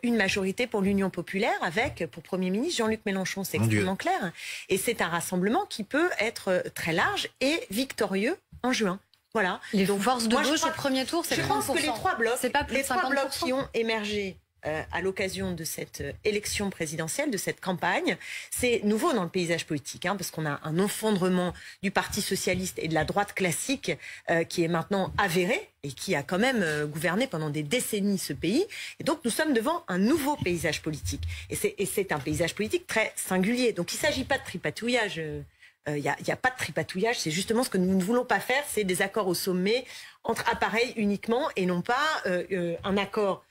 une majorité pour l'Union populaire avec, pour Premier ministre, Jean-Luc Mélenchon? C'est extrêmement clair. Et c'est un rassemblement qui peut être très large et victorieux en juin. Voilà. Les forces de gauche au premier tour, c'est 30%. Je pense que les trois blocs, c'est pas plus de 50%. Qui ont émergé à l'occasion de cette élection présidentielle, de cette campagne. C'est nouveau dans le paysage politique, parce qu'on a un effondrement du Parti socialiste et de la droite classique qui est maintenant avéré et qui a quand même gouverné pendant des décennies ce pays. Et donc nous sommes devant un nouveau paysage politique. Et c'est un paysage politique très singulier. Donc il ne s'agit pas de tripatouillage. Il n'y a pas de tripatouillage, c'est justement ce que nous ne voulons pas faire, c'est des accords au sommet entre appareils uniquement et non pas un accord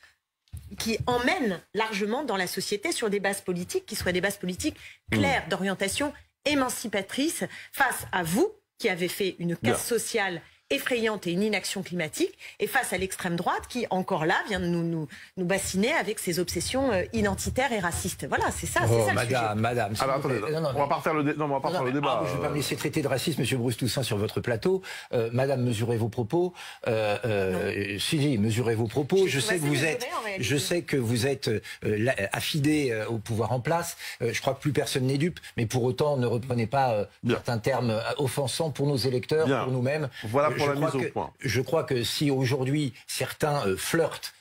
qui emmène largement dans la société sur des bases politiques qui soient des bases politiques claires, d'orientation émancipatrice face à vous qui avez fait une casse sociale effrayante et une inaction climatique, et face à l'extrême droite qui, encore là, vient de nous bassiner avec ses obsessions identitaires et racistes. Voilà, c'est ça, c'est ça le sujet. Madame, attendez, on va pas refaire le débat. Je ne vais pas me laisser traiter de raciste, Monsieur Bruce Toussaint, sur votre plateau. Madame, mesurez vos propos. Si, mesurez vos propos. Je sais que vous êtes affidé au pouvoir en place. Je crois que plus personne n'est dupe, mais pour autant, ne reprenez pas certains termes offensants pour nos électeurs, pour nous-mêmes. Voilà pour la mise au point. Je crois que si aujourd'hui certains flirtent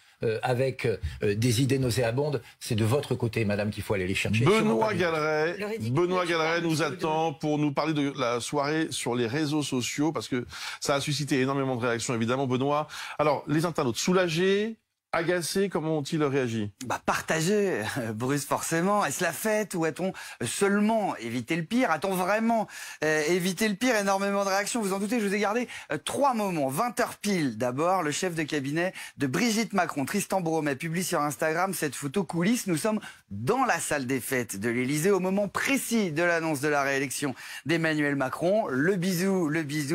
avec des idées nauséabondes, c'est de votre côté, madame, qu'il faut aller les chercher. Benoît Galeret nous attend pour nous parler de la soirée sur les réseaux sociaux, parce que ça a suscité énormément de réactions, évidemment. Benoît, alors, les internautes soulagés, agacés, comment ont-ils réagi? Partagés, Bruce, forcément. Est-ce la fête ou a-t-on seulement évité le pire? A-t-on vraiment évité le pire? Énormément de réactions, vous en doutez, je vous ai gardé 3 moments. 20h pile, d'abord, le chef de cabinet de Brigitte Macron, Tristan Bromet, publie sur Instagram cette photo coulisse. Nous sommes dans la salle des fêtes de l'Élysée au moment précis de l'annonce de la réélection d'Emmanuel Macron. Le bisou,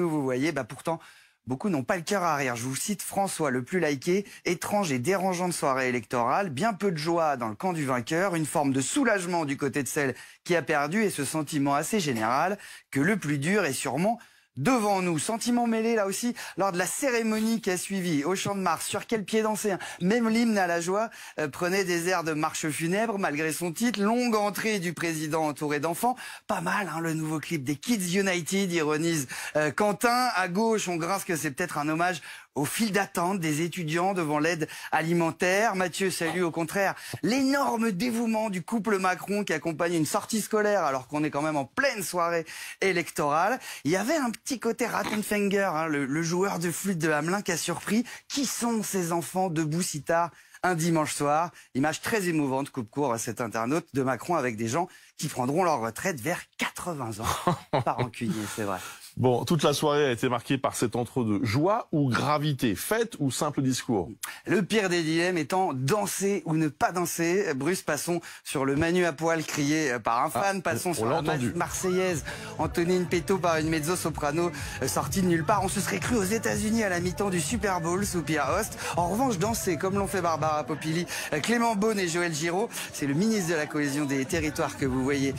vous voyez, pourtant... Beaucoup n'ont pas le cœur à rire. Je vous cite François, le plus liké. Étrange et dérangeante soirée électorale, bien peu de joie dans le camp du vainqueur, une forme de soulagement du côté de celle qui a perdu et ce sentiment assez général que le plus dur est sûrement devant nous. Sentiment mêlé là aussi lors de la cérémonie qui a suivi au Champ de Mars. Sur quel pied danser, Même l'hymne à la joie prenait des airs de marche funèbre malgré son titre. Longue entrée du président entouré d'enfants. Pas mal, le nouveau clip des Kids United, ironise Quentin. À gauche, on grince que c'est peut-être un hommage au fil d'attente des étudiants devant l'aide alimentaire. Mathieu salue au contraire l'énorme dévouement du couple Macron qui accompagne une sortie scolaire alors qu'on est quand même en pleine soirée électorale. Il y avait un petit côté Rattenfänger, le joueur de flûte de Hamelin qui a surpris. Qui sont ces enfants debout si tard un dimanche soir? Image très émouvante, coupe court à cet internaute de Macron avec des gens qui prendront leur retraite vers 80 ans. Pas rancunier, c'est vrai. Bon, toute la soirée a été marquée par cet entre-deux. Joie ou gravité, fête ou simple discours? Le pire des dilemmes étant danser ou ne pas danser. Bruce, passons sur le Manu à poil crié par un fan. Passons sur la Marseillaise Antonine Péto par une mezzo-soprano sortie de nulle part. On se serait cru aux États-Unis à la mi-temps du Super Bowl, soupir Host. En revanche, danser comme l'ont fait Barbara Poppili, Clément Beaune et Joël Giraud. C'est le ministre de la Cohésion des Territoires que vous voyez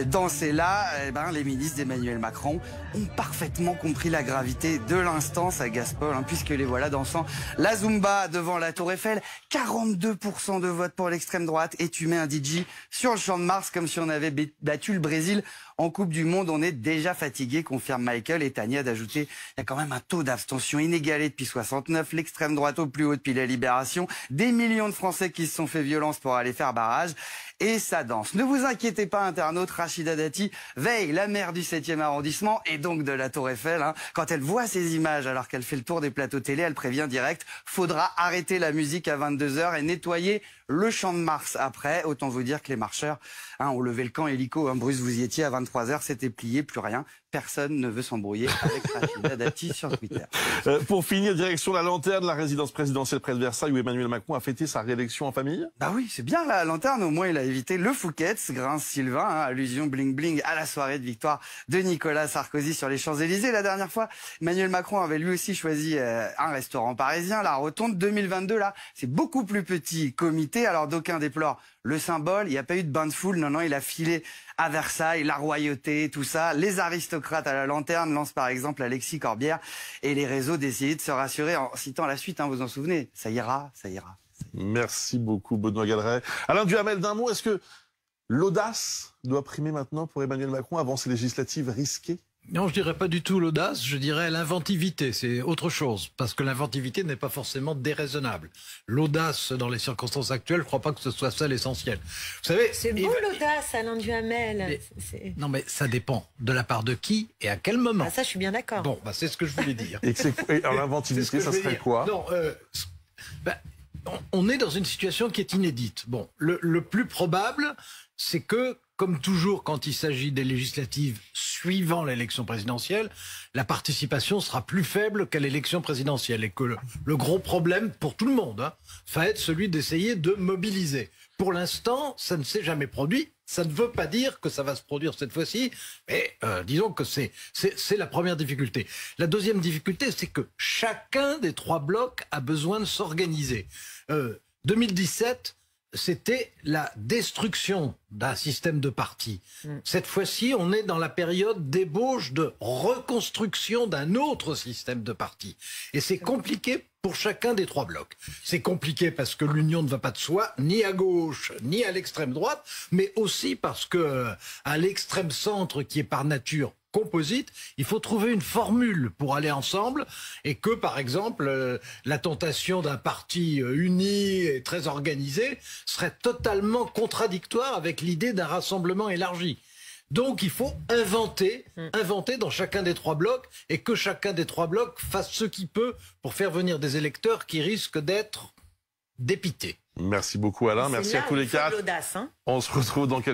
danser là. Les ministres d'Emmanuel Macron ont parfaitement compris la gravité de l'instant, ça Gaspol, puisque les voilà dansant la Zumba devant la Tour Eiffel. 42% de vote pour l'extrême droite et tu mets un DJ sur le Champ de Mars comme si on avait battu le Brésil en Coupe du Monde. On est déjà fatigué, confirme Michael, et Tania d'ajouter, il y a quand même un taux d'abstention inégalé depuis 69, l'extrême droite au plus haut depuis la Libération, des millions de Français qui se sont fait violence pour aller faire barrage. Et ça danse. Ne vous inquiétez pas, internaute, Rachida Dati veille, la maire du 7e arrondissement et donc de la Tour Eiffel. Quand elle voit ces images alors qu'elle fait le tour des plateaux télé, elle prévient direct, faudra arrêter la musique à 22h et nettoyer le Champ de Mars après. Autant vous dire que les marcheurs ont levé le camp hélico. Bruce, vous y étiez à 23h, c'était plié, plus rien. Personne ne veut s'embrouiller avec Rachida Dati sur Twitter. Pour finir, direction la lanterne, la résidence présidentielle près de Versailles où Emmanuel Macron a fêté sa réélection en famille. Oui, c'est bien la lanterne, au moins il a évité le Fouquet's, grince Sylvain, allusion bling bling à la soirée de victoire de Nicolas Sarkozy sur les Champs-Élysées. La dernière fois, Emmanuel Macron avait lui aussi choisi un restaurant parisien, la Rotonde. 2022, là, c'est beaucoup plus petit comité, alors d'aucuns déplorent le symbole, il n'y a pas eu de bain de foule, non, il a filé à Versailles, la royauté, tout ça. Les aristocrates à la lanterne lancent par exemple Alexis Corbière et les réseaux d'essayer de se rassurer en citant la suite, vous en souvenez, ça ira. Merci beaucoup Benoît Galeret. Alain Duhamel, d'un mot, est-ce que l'audace doit primer maintenant pour Emmanuel Macron avant ces législatives risquées? Non, je dirais pas du tout l'audace, je dirais l'inventivité, c'est autre chose, parce que l'inventivité n'est pas forcément déraisonnable. L'audace, dans les circonstances actuelles, je crois pas que ce soit ça l'essentiel. Vous savez, c'est beau l'audace, Alain Duhamel. Non, mais ça dépend de la part de qui et à quel moment. Ah, ça, je suis bien d'accord. Bon, c'est ce que je voulais dire. Et alors l'inventivité, ça serait quoi? Non, on est dans une situation qui est inédite. Bon, le plus probable, c'est que, comme toujours quand il s'agit des législatives suivant l'élection présidentielle, la participation sera plus faible qu'à l'élection présidentielle et que le gros problème pour tout le monde va être celui d'essayer de mobiliser. Pour l'instant, ça ne s'est jamais produit. Ça ne veut pas dire que ça va se produire cette fois-ci, mais disons que c'est la première difficulté. La deuxième difficulté, c'est que chacun des trois blocs a besoin de s'organiser. 2017, c'était la destruction d'un système de partis. Cette fois-ci, on est dans la période d'ébauche, de reconstruction d'un autre système de partis. Et c'est compliqué pour chacun des trois blocs. C'est compliqué parce que l'union ne va pas de soi, ni à gauche, ni à l'extrême droite, mais aussi parce que à l'extrême centre, qui est par nature composite, il faut trouver une formule pour aller ensemble et que, par exemple, la tentation d'un parti uni et très organisé serait totalement contradictoire avec l'idée d'un rassemblement élargi. Donc il faut inventer dans chacun des trois blocs et que chacun des trois blocs fasse ce qu'il peut pour faire venir des électeurs qui risquent d'être dépités. Merci beaucoup Alain, merci à tous les quatre. On se retrouve dans quelques